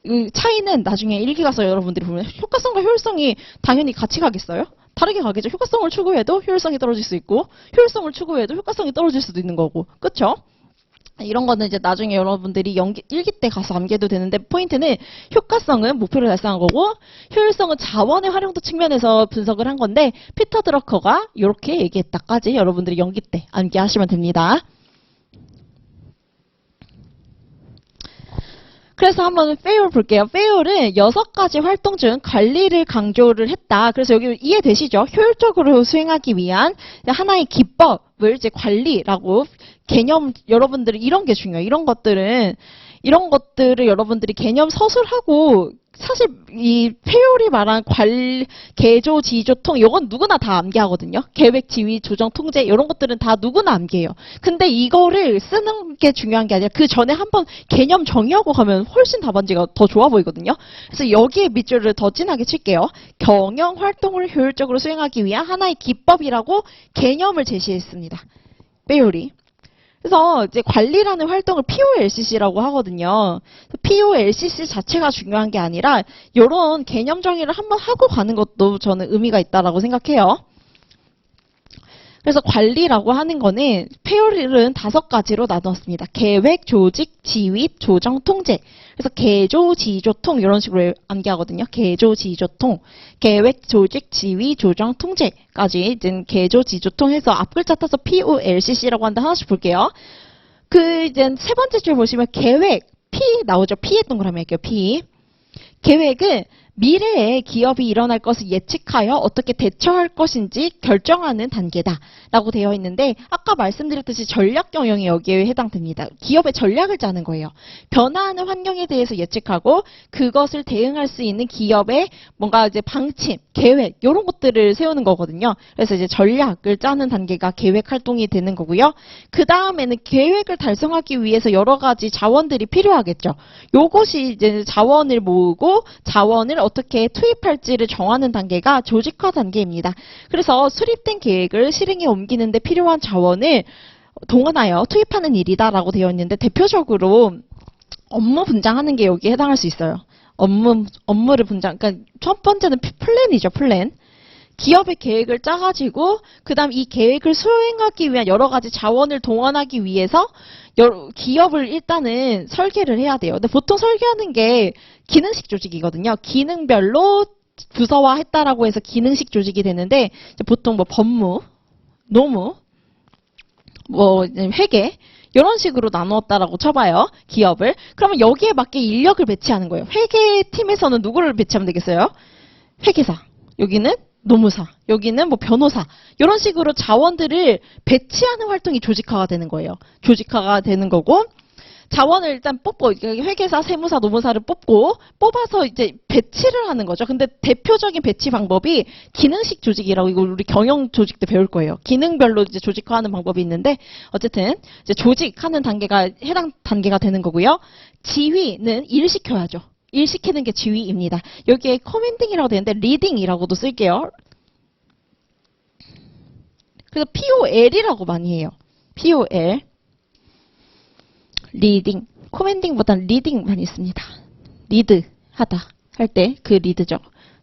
이 차이는 나중에 일기 가서 여러분들이 보면 효과성과 효율성이 당연히 같이 가겠어요? 다르게 가겠죠. 효과성을 추구해도 효율성이 떨어질 수 있고, 효율성을 추구해도 효과성이 떨어질 수도 있는 거고, 그쵸? 이런 거는 이제 나중에 여러분들이 일기 때 가서 암기해도 되는데, 포인트는 효과성은 목표를 달성한 거고, 효율성은 자원의 활용도 측면에서 분석을 한 건데, 피터 드러커가 이렇게 얘기했다까지 여러분들이 연기 때 암기하시면 됩니다. 그래서 한번 fail 볼게요. fail은 6가지 활동 중 관리를 강조를 했다. 그래서 여기 이해되시죠? 효율적으로 수행하기 위한 하나의 기법을 이제 관리라고 개념, 여러분들이 이런 게 중요해요. 이런 것들을 여러분들이 개념 서술하고, 사실 이 페요리 말한 개조, 지조, 통, 이건 누구나 다 암기하거든요. 계획, 지휘, 조정, 통제 이런 것들은 다 누구나 암기해요. 근데 이거를 쓰는 게 중요한 게 아니라 그 전에 한번 개념 정의하고 가면 훨씬 답안지가 더 좋아 보이거든요. 그래서 여기에 밑줄을 더 진하게 칠게요. 경영 활동을 효율적으로 수행하기 위한 하나의 기법이라고 개념을 제시했습니다. 페요리. 그래서 이제 관리라는 활동을 POLCC라고 하거든요. POLCC 자체가 중요한 게 아니라 이런 개념 정의를 한번 하고 가는 것도 저는 의미가 있다라고 생각해요. 그래서 관리라고 하는 거는 페요리는 5가지로 나눴습니다. 계획, 조직, 지휘, 조정, 통제. 그래서 개조, 지조, 통 이런 식으로 암기하거든요. 개조, 지조, 통. 계획, 조직, 지휘, 조정, 통제까지 이제 개조, 지조, 통 해서 앞글자 따서 POLCC라고 하는데 하나씩 볼게요. 이제 세 번째 줄 보시면 계획, P 나오죠. P에 동그라미 할게요. P. 계획은 미래에 기업이 일어날 것을 예측하여 어떻게 대처할 것인지 결정하는 단계다 라고 되어 있는데, 아까 말씀드렸듯이 전략 경영이 여기에 해당됩니다. 기업의 전략을 짜는 거예요. 변화하는 환경에 대해서 예측하고 그것을 대응할 수 있는 기업의 뭔가 이제 방침, 계획 이런 것들을 세우는 거거든요. 그래서 이제 전략을 짜는 단계가 계획 활동이 되는 거고요. 그 다음에는 계획을 달성하기 위해서 여러 가지 자원들이 필요하겠죠. 요것이 이제 자원을 모으고 자원을 어떻게 투입할지를 정하는 단계가 조직화 단계입니다. 그래서 수립된 계획을 실행에 옮기는데 필요한 자원을 동원하여 투입하는 일이다라고 되어 있는데, 대표적으로 업무 분장하는 게 여기에 해당할 수 있어요. 업무를 분장, 그러니까 첫 번째는 플랜이죠, 플랜. 기업의 계획을 짜가지고 그다음 이 계획을 수행하기 위한 여러 가지 자원을 동원하기 위해서 기업을 일단은 설계를 해야 돼요. 근데 보통 설계하는 게 기능식 조직이거든요. 기능별로 부서화했다라고 해서 기능식 조직이 되는데, 보통 뭐 법무, 노무, 뭐 회계 이런 식으로 나누었다라고 쳐봐요. 기업을. 그러면 여기에 맞게 인력을 배치하는 거예요. 회계팀에서는 누구를 배치하면 되겠어요? 회계사. 여기는 노무사, 여기는 뭐 변호사, 이런 식으로 자원들을 배치하는 활동이 조직화가 되는 거예요. 조직화가 되는 거고, 자원을 일단 뽑고, 회계사, 세무사, 노무사를 뽑아서 이제 배치를 하는 거죠. 근데 대표적인 배치 방법이 기능식 조직이라고, 이거 우리 경영 조직 때 배울 거예요. 기능별로 이제 조직화하는 방법이 있는데, 어쨌든 이제 조직하는 단계가 해당 단계가 되는 거고요. 지휘는 일 시켜야죠. 일 시키는 게 지휘입니다. 여기에 커맨딩이라고 되는데 리딩이라고도 쓸게요. 그래서 POL이라고 많이 해요. POL. 리딩. 커맨딩보다는 리딩 많이 씁니다. 리드 하다 할 때 그 리드죠.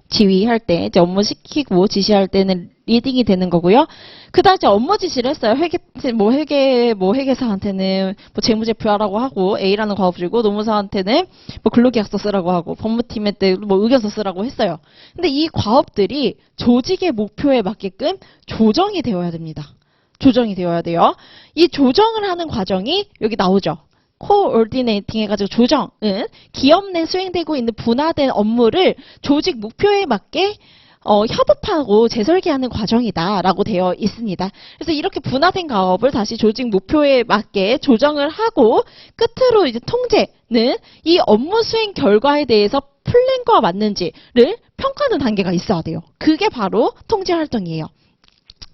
지휘할 때 이제 업무 시키고 지시할 때는 리딩이 되는 거고요. 그다음 이제 업무 지시를 했어요. 회계사한테는 뭐 재무제표하라고 하고 A라는 과업 주고, 노무사한테는 뭐 근로계약서 쓰라고 하고, 법무팀에 때 뭐 의견서 쓰라고 했어요. 근데 이 과업들이 조직의 목표에 맞게끔 조정이 되어야 됩니다. 조정이 되어야 돼요. 이 조정을 하는 과정이 여기 나오죠. 코오디네이팅 해가지고 조정은 기업 내 수행되고 있는 분화된 업무를 조직 목표에 맞게 협업하고 재설계하는 과정이다라고 되어 있습니다. 그래서 이렇게 분화된 과업을 다시 조직 목표에 맞게 조정을 하고, 끝으로 이제 통제는 이 업무 수행 결과에 대해서 플랜과 맞는지를 평가하는 단계가 있어야 돼요. 그게 바로 통제 활동이에요.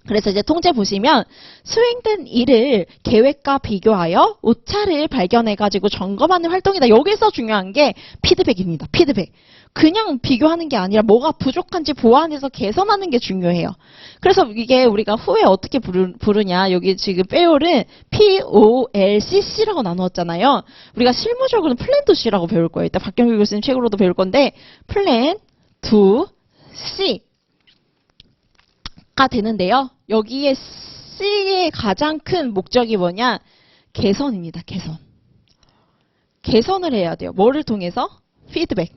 그래서 이제 통제 보시면 수행된 일을 계획과 비교하여 오차를 발견해가지고 점검하는 활동이다. 여기서 중요한 게 피드백입니다. 피드백. 그냥 비교하는 게 아니라 뭐가 부족한지 보완해서 개선하는 게 중요해요. 그래서 이게 우리가 후에 어떻게 부르냐. 여기 지금 페올은 POLCC라고 나누었잖아요. 우리가 실무적으로는 플랜 투 C라고 배울 거예요. 일단 박경규 교수님 책으로도 배울 건데 플랜 투 C 가 되는데요. 여기에 C의 가장 큰 목적이 뭐냐? 개선입니다. 개선. 개선을 해야 돼요. 뭐를 통해서? 피드백.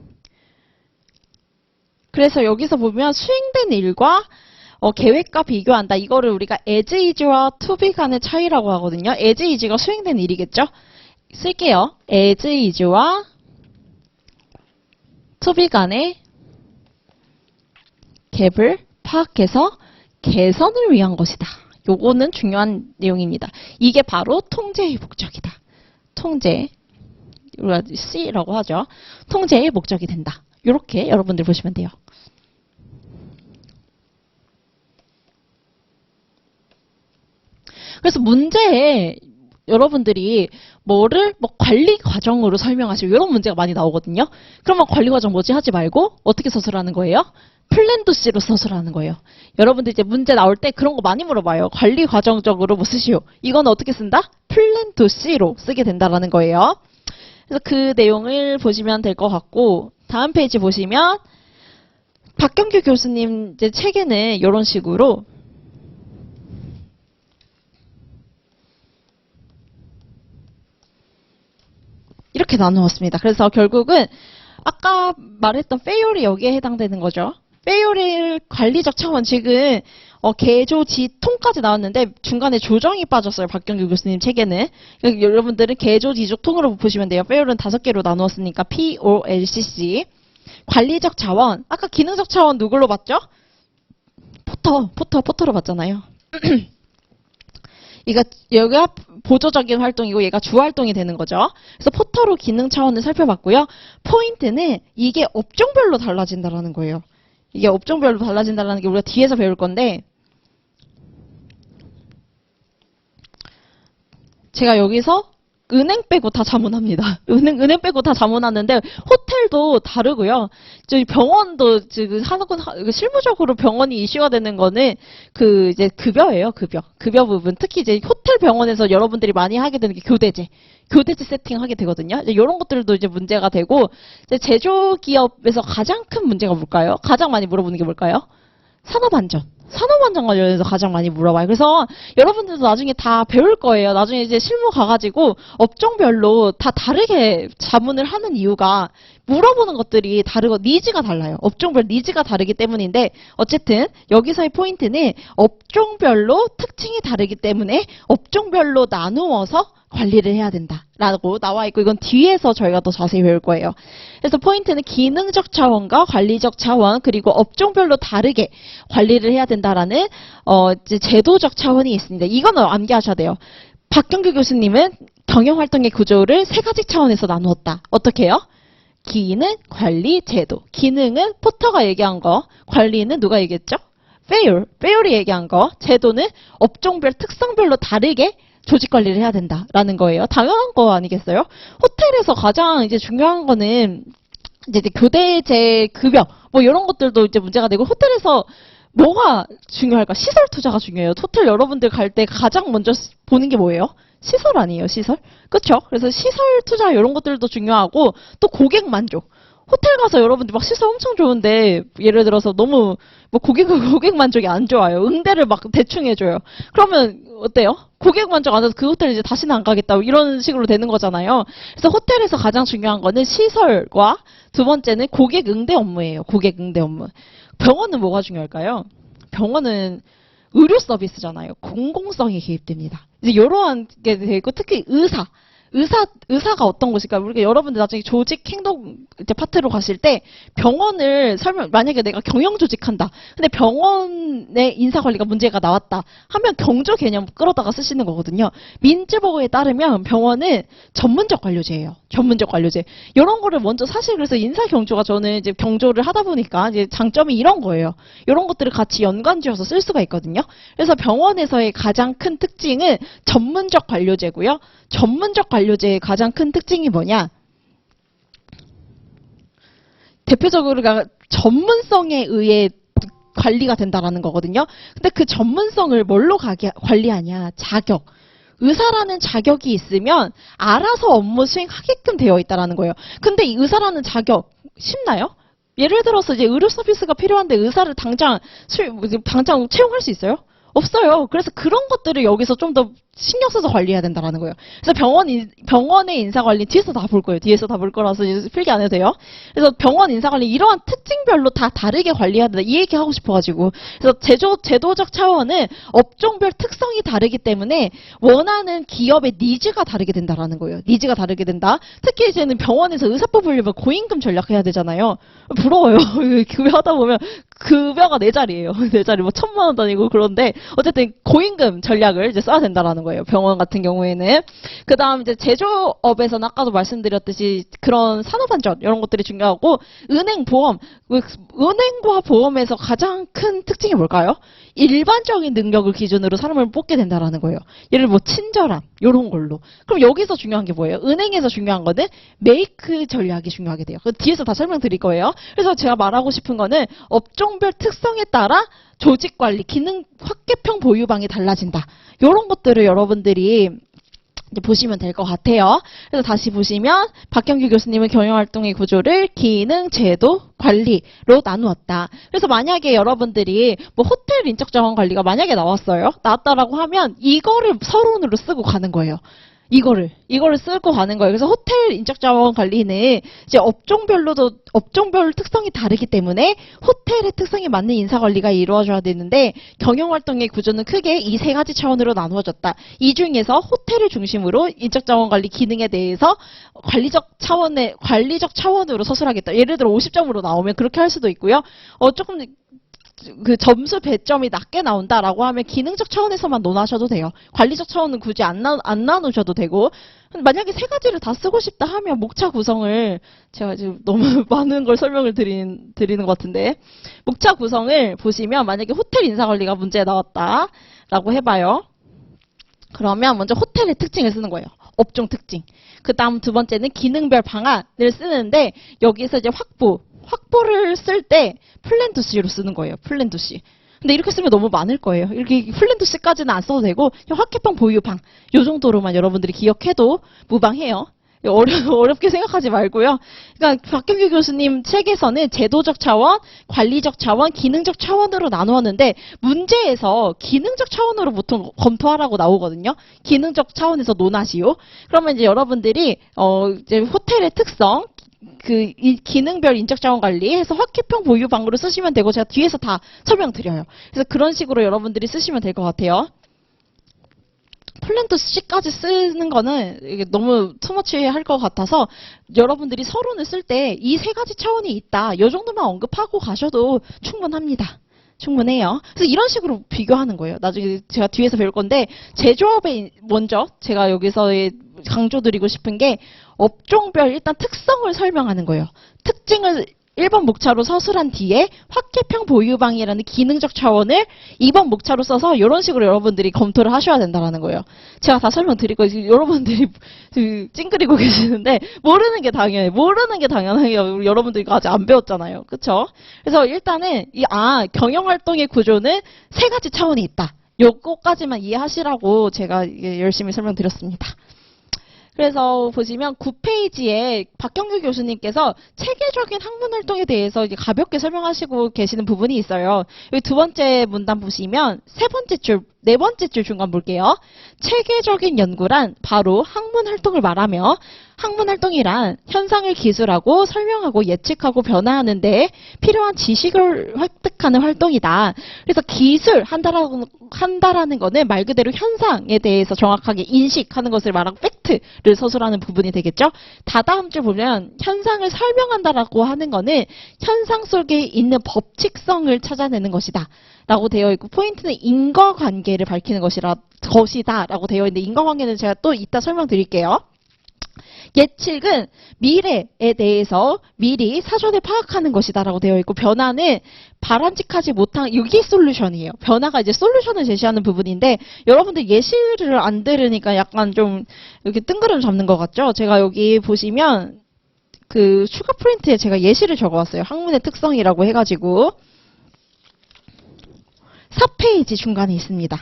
그래서 여기서 보면 수행된 일과 계획과 비교한다. 이거를 우리가 as is와 to be 간의 차이라고 하거든요. as is가 수행된 일이겠죠? 쓸게요. as is와 to be 간의 갭을 파악해서 개선을 위한 것이다. 요거는 중요한 내용입니다. 이게 바로 통제의 목적이다. 통제, 우리가 C라고 하죠. 통제의 목적이 된다. 이렇게 여러분들 보시면 돼요. 그래서 문제에 여러분들이 뭐를 관리 과정으로 설명하시고 이런 문제가 많이 나오거든요. 그러면 관리 과정 뭐지 하지 말고 어떻게 서술하는 거예요? 플랜 투 C로 서술하는 거예요. 여러분들 이제 문제 나올 때 그런 거 많이 물어봐요. 관리 과정적으로 뭐 쓰시오? 이건 어떻게 쓴다? 플랜 투 C로 쓰게 된다라는 거예요. 그래서 그 내용을 보시면 될 것 같고 다음 페이지 보시면 박경규 교수님 이제 책에는 이런 식으로 이렇게 나누었습니다. 그래서 결국은 아까 말했던 페이올이 여기에 해당되는 거죠. 페이올의 관리적 차원 지금 개조 지통까지 나왔는데 중간에 조정이 빠졌어요. 박경규 교수님 책에는. 여러분들은 개조 지조통으로 보시면 돼요. 페이올은 5개로 나누었으니까 POLCC. 관리적 차원. 아까 기능적 차원 누굴로 봤죠? 포터로 봤잖아요. 여기가 보조적인 활동이고 얘가 주활동이 되는 거죠. 그래서 포터로 기능 차원을 살펴봤고요. 포인트는 이게 업종별로 달라진다는 거예요. 이게 업종별로 달라진다는 게 우리가 뒤에서 배울 건데 제가 여기서 은행 빼고 다 자문합니다. 은행 빼고 다 자문하는데 호텔도 다르고요. 저희 병원도 지금 실무적으로 병원이 이슈가 되는 거는 그 이제 급여예요. 급여 부분. 특히 이제 호텔 병원에서 여러분들이 많이 하게 되는 게 교대제 세팅하게 되거든요. 이제 이런 것들도 이제 문제가 되고 이제 제조기업에서 가장 큰 문제가 뭘까요? 가장 많이 물어보는 게 뭘까요? 산업안전 관련해서 가장 많이 물어봐요. 그래서 여러분들도 나중에 다 배울 거예요. 나중에 이제 실무 가가지고 업종별로 다 다르게 자문을 하는 이유가 물어보는 것들이 다르고 니즈가 달라요. 업종별 니즈가 다르기 때문인데 어쨌든 여기서의 포인트는 업종별로 특징이 다르기 때문에 업종별로 나누어서 관리를 해야 된다라고 나와 있고 이건 뒤에서 저희가 더 자세히 배울 거예요. 그래서 포인트는 기능적 차원과 관리적 차원 그리고 업종별로 다르게 관리를 해야 된다라는 이제 제도적 차원이 있습니다. 이거는 암기하셔야 돼요. 박경규 교수님은 경영활동의 구조를 3가지 차원에서 나누었다. 어떻게 해요? 기능, 관리, 제도. 기능은 포터가 얘기한 거, 관리는 누가 얘기했죠? 페이올이 얘기한 거, 제도는 업종별 특성별로 다르게 조직 관리를 해야 된다라는 거예요. 당연한 거 아니겠어요? 호텔에서 가장 이제 중요한 거는 이제 교대제 급여 뭐 이런 것들도 이제 문제가 되고 호텔에서 뭐가 중요할까? 시설 투자가 중요해요. 호텔 여러분들 갈 때 가장 먼저 보는 게 뭐예요? 시설 아니에요, 시설? 그쵸? 그래서 시설 투자 이런 것들도 중요하고 또 고객 만족. 호텔 가서 여러분들 막 시설 엄청 좋은데 예를 들어서 너무 뭐 고객 만족이 안 좋아요. 응대를 막 대충 해줘요. 그러면 어때요? 고객 만족 안 해서 그 호텔 이제 다시는 안 가겠다 이런 식으로 되는 거잖아요. 그래서 호텔에서 가장 중요한 거는 시설과 두 번째는 고객 응대 업무예요. 고객 응대 업무. 병원은 뭐가 중요할까요? 병원은 의료 서비스잖아요. 공공성이 개입됩니다. 이제 이러한 게 되고 특히 의사가 어떤 곳일까? 우리가 여러분들 나중에 조직 행동 이제 파트로 가실 때 병원을 만약에 내가 경영 조직한다. 근데 병원의 인사관리가 문제가 나왔다. 하면 경조 개념 끌어다가 쓰시는 거거든요. 민즈버그에 따르면 병원은 전문적 관료제예요. 전문적 관료제. 이런 거를 먼저 사실 그래서 인사 경조가 저는 이제 경조를 하다 보니까 이제 장점이 이런 거예요. 이런 것들을 같이 연관지어서 쓸 수가 있거든요. 그래서 병원에서의 가장 큰 특징은 전문적 관료제고요. 전문적 관료제의 가장 큰 특징이 뭐냐? 대표적으로 전문성에 의해 관리가 된다라는 거거든요. 근데 그 전문성을 뭘로 관리하냐? 자격. 의사라는 자격이 있으면 알아서 업무 수행하게끔 되어 있다라는 거예요. 근데 이 의사라는 자격 쉽나요? 예를 들어서 이제 의료 서비스가 필요한데 의사를 당장 채용할 수 있어요? 없어요. 그래서 그런 것들을 여기서 좀 더 신경 써서 관리해야 된다는 거예요. 그래서 병원의 인사관리 뒤에서 다 볼 거예요. 뒤에서 다 볼 거라서 이제 필기 안 해도 돼요. 그래서 병원 인사관리 이러한 특징별로 다 다르게 관리해야 된다. 이 얘기 하고 싶어가지고. 그래서 제도적 차원은 업종별 특성이 다르기 때문에 원하는 기업의 니즈가 다르게 된다라는 거예요. 니즈가 다르게 된다. 특히 이제는 병원에서 의사 뽑으려면 고임금 전략해야 되잖아요. 부러워요. 급여하다 보면 급여가 네 자리예요. 네 자리 뭐 1,000만 원 다니고 그런데 어쨌든 고임금 전략을 이제 써야 된다라는 거예요. 병원 같은 경우에는. 그 다음 이제 제조업에서는 아까도 말씀드렸듯이 그런 산업안전 이런 것들이 중요하고 은행, 보험. 은행과 보험에서 가장 큰 특징이 뭘까요? 일반적인 능력을 기준으로 사람을 뽑게 된다라는 거예요. 예를 들어 뭐 친절함 이런 걸로. 그럼 여기서 중요한 게 뭐예요? 은행에서 중요한 거는 메이크 전략이 중요하게 돼요. 뒤에서 다 설명드릴 거예요. 그래서 제가 말하고 싶은 거는 업종별 특성에 따라 조직관리, 기능 확개평 보유방이 달라진다. 이런 것들을 여러분들이 이제 보시면 될 것 같아요. 그래서 다시 보시면 박경규 교수님은 경영활동의 구조를 기능, 제도, 관리로 나누었다. 그래서 만약에 여러분들이 뭐 호텔 인적자원 관리가 만약에 나왔다라고 하면 이거를 서론으로 쓰고 가는 거예요. 이거를 쓰고 가는 거예요. 그래서 호텔 인적자원 관리는 이제 업종별 특성이 다르기 때문에 호텔의 특성에 맞는 인사 관리가 이루어져야 되는데 경영활동의 구조는 크게 이 세 가지 차원으로 나누어졌다. 이 중에서 호텔을 중심으로 인적자원 관리 기능에 대해서 관리적 차원으로 서술하겠다. 예를 들어 50점으로 나오면 그렇게 할 수도 있고요. 조금 그 점수 배점이 낮게 나온다라고 하면 기능적 차원에서만 논하셔도 돼요. 관리적 차원은 굳이 안 나누셔도 되고. 만약에 세 가지를 다 쓰고 싶다 하면 목차 구성을 제가 지금 너무 많은 걸 설명을 드리는 것 같은데 목차 구성을 보시면 만약에 호텔 인사관리가 문제에 나왔다라고 해봐요. 그러면 먼저 호텔의 특징을 쓰는 거예요. 업종 특징. 그 다음 두 번째는 기능별 방안을 쓰는데 여기서 이제 확보를 쓸 때 플랜 투 C로 쓰는 거예요. 플랜 투 C. 근데 이렇게 쓰면 너무 많을 거예요. 이렇게 플랜 투 C까지는 안 써도 되고 확개평 보유방 요 정도로만 여러분들이 기억해도 무방해요. 어렵게 생각하지 말고요. 그러니까 박경규 교수님 책에서는 제도적 차원, 관리적 차원, 기능적 차원으로 나누었는데 문제에서 기능적 차원으로 보통 검토하라고 나오거든요. 기능적 차원에서 논하시오. 그러면 이제 여러분들이 이제 호텔의 특성 이 기능별 인적자원 관리해서 확개평 보유방으로 쓰시면 되고 제가 뒤에서 다 설명드려요. 그래서 그런 식으로 여러분들이 쓰시면 될 것 같아요. 플랜 투 C까지 쓰는 거는 이게 너무 투머치할 것 같아서 여러분들이 서론을 쓸 때 이 세 가지 차원이 있다. 이 정도만 언급하고 가셔도 충분합니다. 충분해요. 그래서 이런 식으로 비교하는 거예요. 나중에 제가 뒤에서 배울 건데 제조업에 먼저 제가 여기서 강조드리고 싶은 게 업종별 일단 특성을 설명하는 거예요. 특징을 1번 목차로 서술한 뒤에 확개평 보유방이라는 기능적 차원을 2번 목차로 써서 이런 식으로 여러분들이 검토를 하셔야 된다는 거예요. 제가 다 설명드리고 여러분들이 찡그리고 계시는데 모르는 게 당연해요. 여러분들이 이거 아직 안 배웠잖아요. 그렇죠? 그래서 일단은 경영활동의 구조는 세 가지 차원이 있다. 요거까지만 이해하시라고 제가 열심히 설명드렸습니다. 그래서 보시면 9페이지에 박경규 교수님께서 체계적인 학문 활동에 대해서 이제 가볍게 설명하시고 계시는 부분이 있어요. 여기 두 번째 문단 보시면 네 번째 줄 중간 볼게요. 체계적인 연구란 바로 학문 활동을 말하며 학문 활동이란 현상을 기술하고 설명하고 예측하고 변화하는 데 필요한 지식을 획득하는 활동이다. 그래서 기술한다라는 거는 말 그대로 현상에 대해서 정확하게 인식하는 것을 말하고 포인트를 서술하는 부분이 되겠죠. 다다음 줄 보면 현상을 설명한다라고 하는 거는 현상 속에 있는 법칙성을 찾아내는 것이다 라고 되어 있고, 포인트는 인과관계를 밝히는 것이다 라고 되어 있는데, 인과관계는 제가 또 이따 설명드릴게요. 예측은 미래에 대해서 미리 사전에 파악하는 것이다 라고 되어 있고, 변화는 바람직하지 못한, 이게 솔루션이에요. 변화가 이제 솔루션을 제시하는 부분인데, 여러분들 예시를 안 들으니까 약간 좀 이렇게 뜬구름 잡는 것 같죠? 제가 여기 보시면 그 추가 프린트에 제가 예시를 적어왔어요. 학문의 특성이라고 해가지고 4페이지 중간에 있습니다.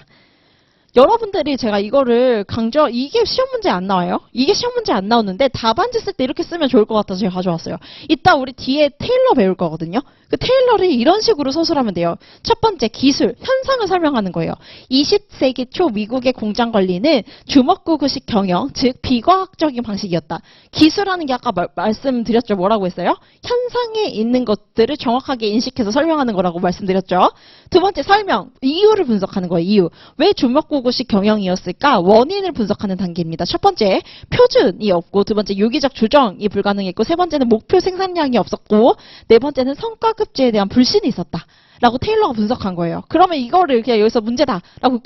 여러분들이 제가 이거를 이게 시험 문제 안 나와요? 이게 시험 문제 안 나오는데 답안지 쓸 때 이렇게 쓰면 좋을 것 같아서 제가 가져왔어요. 이따 우리 뒤에 테일러 배울 거거든요. 그 테일러를 이런 식으로 서술하면 돼요. 첫 번째, 기술, 현상을 설명하는 거예요. 20세기 초 미국의 공장 관리는 주먹구구식 경영, 즉 비과학적인 방식이었다. 기술하는 게 아까 말씀드렸죠. 뭐라고 했어요? 현상에 있는 것들을 정확하게 인식해서 설명하는 거라고 말씀드렸죠. 두 번째, 설명, 이유를 분석하는 거예요. 이유. 왜 주먹구구식 경영이었을까? 원인을 분석하는 단계입니다. 첫 번째, 표준이 없고, 두 번째, 유기적 조정이 불가능했고, 세 번째는 목표 생산량이 없었고, 네 번째는 성과급제에 대한 불신이 있었다 라고 테일러가 분석한 거예요. 그러면 이거를 그냥 여기서 문제다라고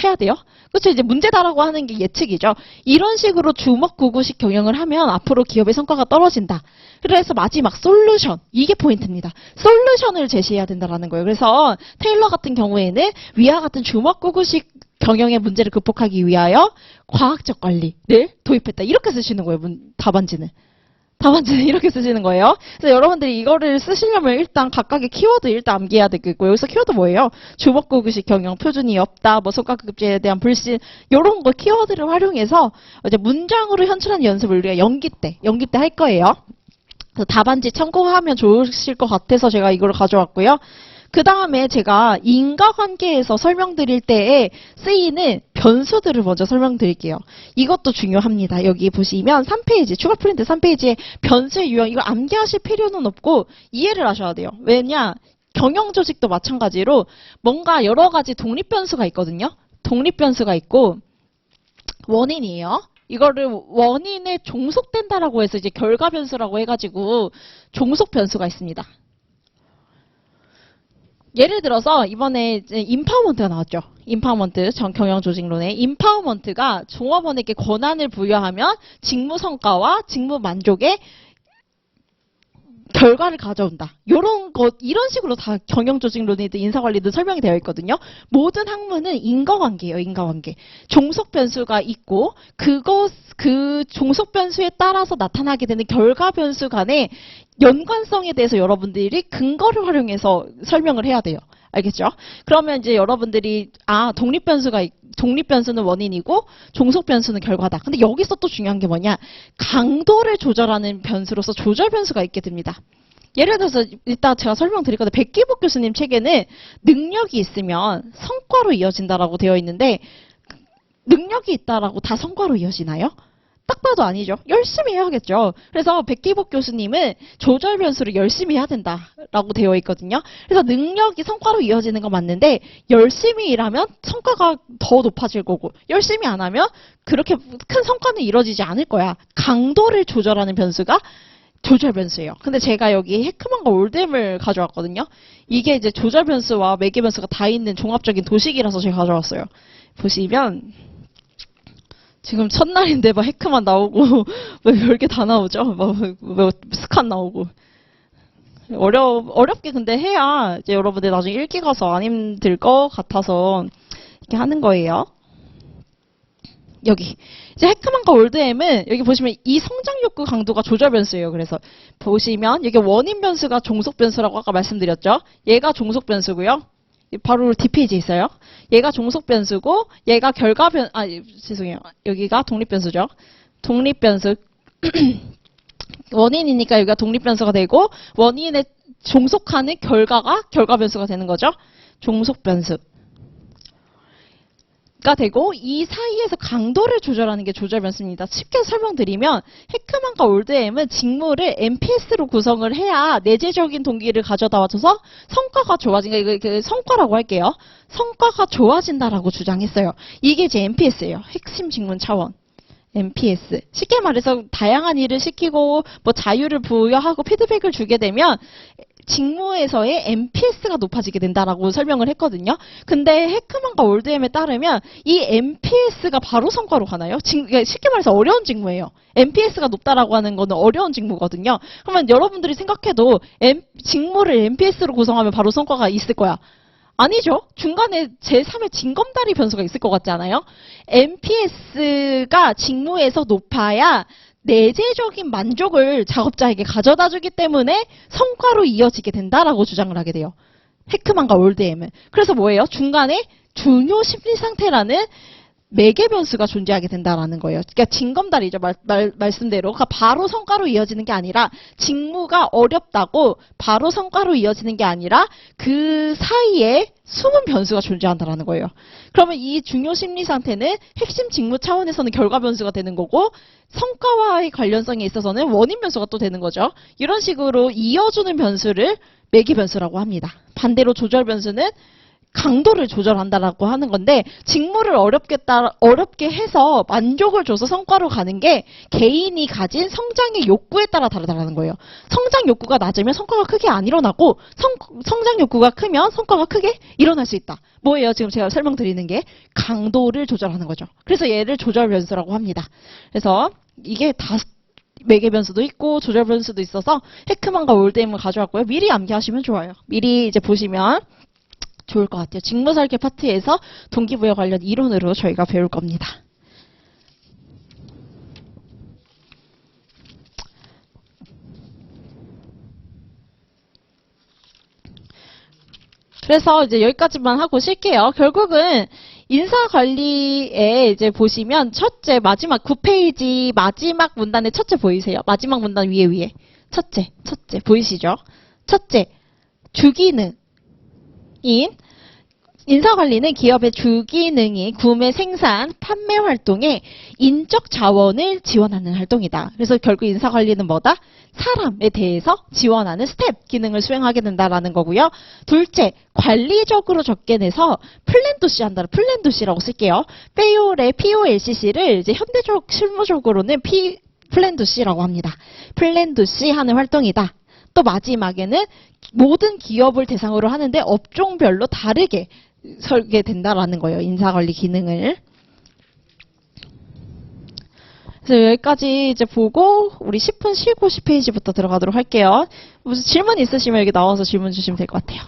해야 돼요. 그렇죠? 이제 문제다라고 하는 게 예측이죠. 이런 식으로 주먹구구식 경영을 하면 앞으로 기업의 성과가 떨어진다. 그래서 마지막 솔루션, 이게 포인트입니다. 솔루션을 제시해야 된다라는 거예요. 그래서 테일러 같은 경우에는 위와 같은 주먹구구식 경영의 문제를 극복하기 위하여 과학적 관리를 도입했다. 이렇게 쓰시는 거예요. 답안지는 이렇게 쓰시는 거예요. 그래서 여러분들이 이거를 쓰시려면 일단 각각의 키워드 일단 암기해야 되겠고, 여기서 키워드 뭐예요? 주먹구구식 경영, 표준이 없다, 뭐 성과급제에 대한 불신, 요런 거 키워드를 활용해서 이제 문장으로 현출하는 연습을 우리가 연기 때 할 거예요. 그래서 답안지 참고하면 좋으실 것 같아서 제가 이걸 가져왔고요. 그 다음에 제가 인과관계에서 설명드릴 때에 쓰이는 변수들을 먼저 설명드릴게요. 이것도 중요합니다. 여기 보시면 3페이지, 추가 프린트 3페이지에 변수의 유형, 이거 암기하실 필요는 없고 이해를 하셔야 돼요. 왜냐? 경영조직도 마찬가지로 뭔가 여러 가지 독립변수가 있거든요. 독립변수가 있고 원인이에요. 이거를 원인에 종속된다라고 해서 이제 결과변수라고 해가지고 종속변수가 있습니다. 예를 들어서 이번에 이제 임파워먼트가 나왔죠. 임파워먼트, 경영조직론에 임파워먼트가 종업원에게 권한을 부여하면 직무 성과와 직무 만족의 결과를 가져온다. 이런 식으로 다 경영조직론이든 인사관리든 설명이 되어 있거든요. 모든 학문은 인과관계예요. 인과관계. 종속변수가 있고 그 종속변수에 따라서 나타나게 되는 결과변수 간의 연관성에 대해서 여러분들이 근거를 활용해서 설명을 해야 돼요. 알겠죠? 그러면 이제 여러분들이 독립변수는 원인이고 종속변수는 결과다. 근데 여기서 또 중요한 게 뭐냐? 강도를 조절하는 변수로서 조절변수가 있게 됩니다. 예를 들어서 이따 제가 설명드릴 건데 백기복 교수님 책에는 능력이 있으면 성과로 이어진다라고 되어 있는데 능력이 있다라고 다 성과로 이어지나요? 딱 봐도 아니죠. 열심히 해야겠죠. 그래서 백기복 교수님은 조절 변수를 열심히 해야 된다라고 되어 있거든요. 그래서 능력이 성과로 이어지는 건 맞는데 열심히 일하면 성과가 더 높아질 거고 열심히 안 하면 그렇게 큰 성과는 이루어지지 않을 거야. 강도를 조절하는 변수가 조절 변수예요. 근데 제가 여기 헤크만과 올뎀을 가져왔거든요. 이게 이제 조절 변수와 매개 변수가 다 있는 종합적인 도식이라서 제가 가져왔어요. 보시면 지금 첫날인데 막 헤크만 나오고 뭐 별게 다 나오죠. 뭐 스칸 나오고 어렵게 근데 해야 이제 여러분들 나중에 읽기 가서 안 힘들 것 같아서 이렇게 하는 거예요. 여기 이제 헤크만과 올드엠은 여기 보시면 이 성장 욕구 강도가 조절 변수예요. 그래서 보시면 여기 원인 변수가 종속 변수라고 아까 말씀드렸죠. 얘가 종속 변수고요. 바로 뒷페이지에 있어요. 얘가 종속 변수고 얘가 죄송해요. 여기가 독립 변수죠. 독립 변수 원인이니까 여기가 독립 변수가 되고 원인에 종속하는 결과가 결과 변수가 되는 거죠. 종속 변수가 되고 이 사이에서 강도를 조절하는 게 조절 변수입니다. 쉽게 설명드리면 헤크만과 올드엠은 직무를 MPS로 구성을 해야 내재적인 동기를 가져다 와줘서 성과가 좋아진다. 이거 그 성과라고 할게요. 성과가 좋아진다라고 주장했어요. 이게 이제 MPS예요. 핵심 직문 차원. MPS. 쉽게 말해서 다양한 일을 시키고 뭐 자유를 부여하고 피드백을 주게 되면 직무에서의 MPS가 높아지게 된다라고 설명을 했거든요. 근데 해크만과 올드엠에 따르면 이 MPS가 바로 성과로 가나요? 그러니까 쉽게 말해서 어려운 직무예요. MPS가 높다라고 하는 거는 어려운 직무거든요. 그러면 여러분들이 생각해도 직무를 MPS로 구성하면 바로 성과가 있을 거야. 아니죠. 중간에 제3의 징검다리 변수가 있을 것 같지 않아요? MPS가 직무에서 높아야 내재적인 만족을 작업자에게 가져다 주기 때문에 성과로 이어지게 된다라고 주장을 하게 돼요. 해크만과 올드엠은. 그래서 뭐예요? 중간에 중요 심리 상태라는 매개 변수가 존재하게 된다라는 거예요. 그러니까 징검다리죠. 말씀대로. 그러니까 바로 성과로 이어지는 게 아니라 직무가 어렵다고 바로 성과로 이어지는 게 아니라 그 사이에 숨은 변수가 존재한다라는 거예요. 그러면 이 중요 심리 상태는 핵심 직무 차원에서는 결과 변수가 되는 거고 성과와의 관련성에 있어서는 원인 변수가 또 되는 거죠. 이런 식으로 이어주는 변수를 매개 변수라고 합니다. 반대로 조절 변수는 강도를 조절한다라고 하는 건데 직무를 어렵게 해서 만족을 줘서 성과로 가는 게 개인이 가진 성장의 욕구에 따라 다르다는 거예요. 성장 욕구가 낮으면 성과가 크게 안 일어나고 성장 욕구가 크면 성과가 크게 일어날 수 있다. 뭐예요? 지금 제가 설명드리는 게 강도를 조절하는 거죠. 그래서 얘를 조절 변수라고 합니다. 그래서 이게 다 매개 변수도 있고 조절 변수도 있어서 해크만과 올드엠을 가져왔고요. 미리 암기하시면 좋아요. 미리 이제 보시면 좋을 것 같아요. 직무 설계 파트에서 동기부여 관련 이론으로 저희가 배울 겁니다. 그래서 이제 여기까지만 하고 쉴게요. 결국은 인사관리에 이제 보시면 첫째, 마지막 9페이지 마지막 문단의 첫째 보이세요? 마지막 문단 위에. 첫째 보이시죠? 첫째, 주기능인 인사관리는 기업의 주기능인 구매, 생산, 판매 활동에 인적 자원을 지원하는 활동이다. 그래서 결국 인사관리는 뭐다? 사람에 대해서 지원하는 스텝 기능을 수행하게 된다라는 거고요. 둘째, 관리적으로 접근해서 플랜도시 한다. 플랜도시라고 쓸게요. 페이올의 POLCC를 이제 현대적 실무적으로는 플랜도시라고 합니다. 플랜도시 하는 활동이다. 또 마지막에는 모든 기업을 대상으로 하는데 업종별로 다르게 설계된다라는 거예요. 인사관리 기능을. 그래서 여기까지 이제 보고 우리 10분 쉬고 10페이지부터 들어가도록 할게요. 무슨 질문 있으시면 여기 나와서 질문 주시면 될 것 같아요.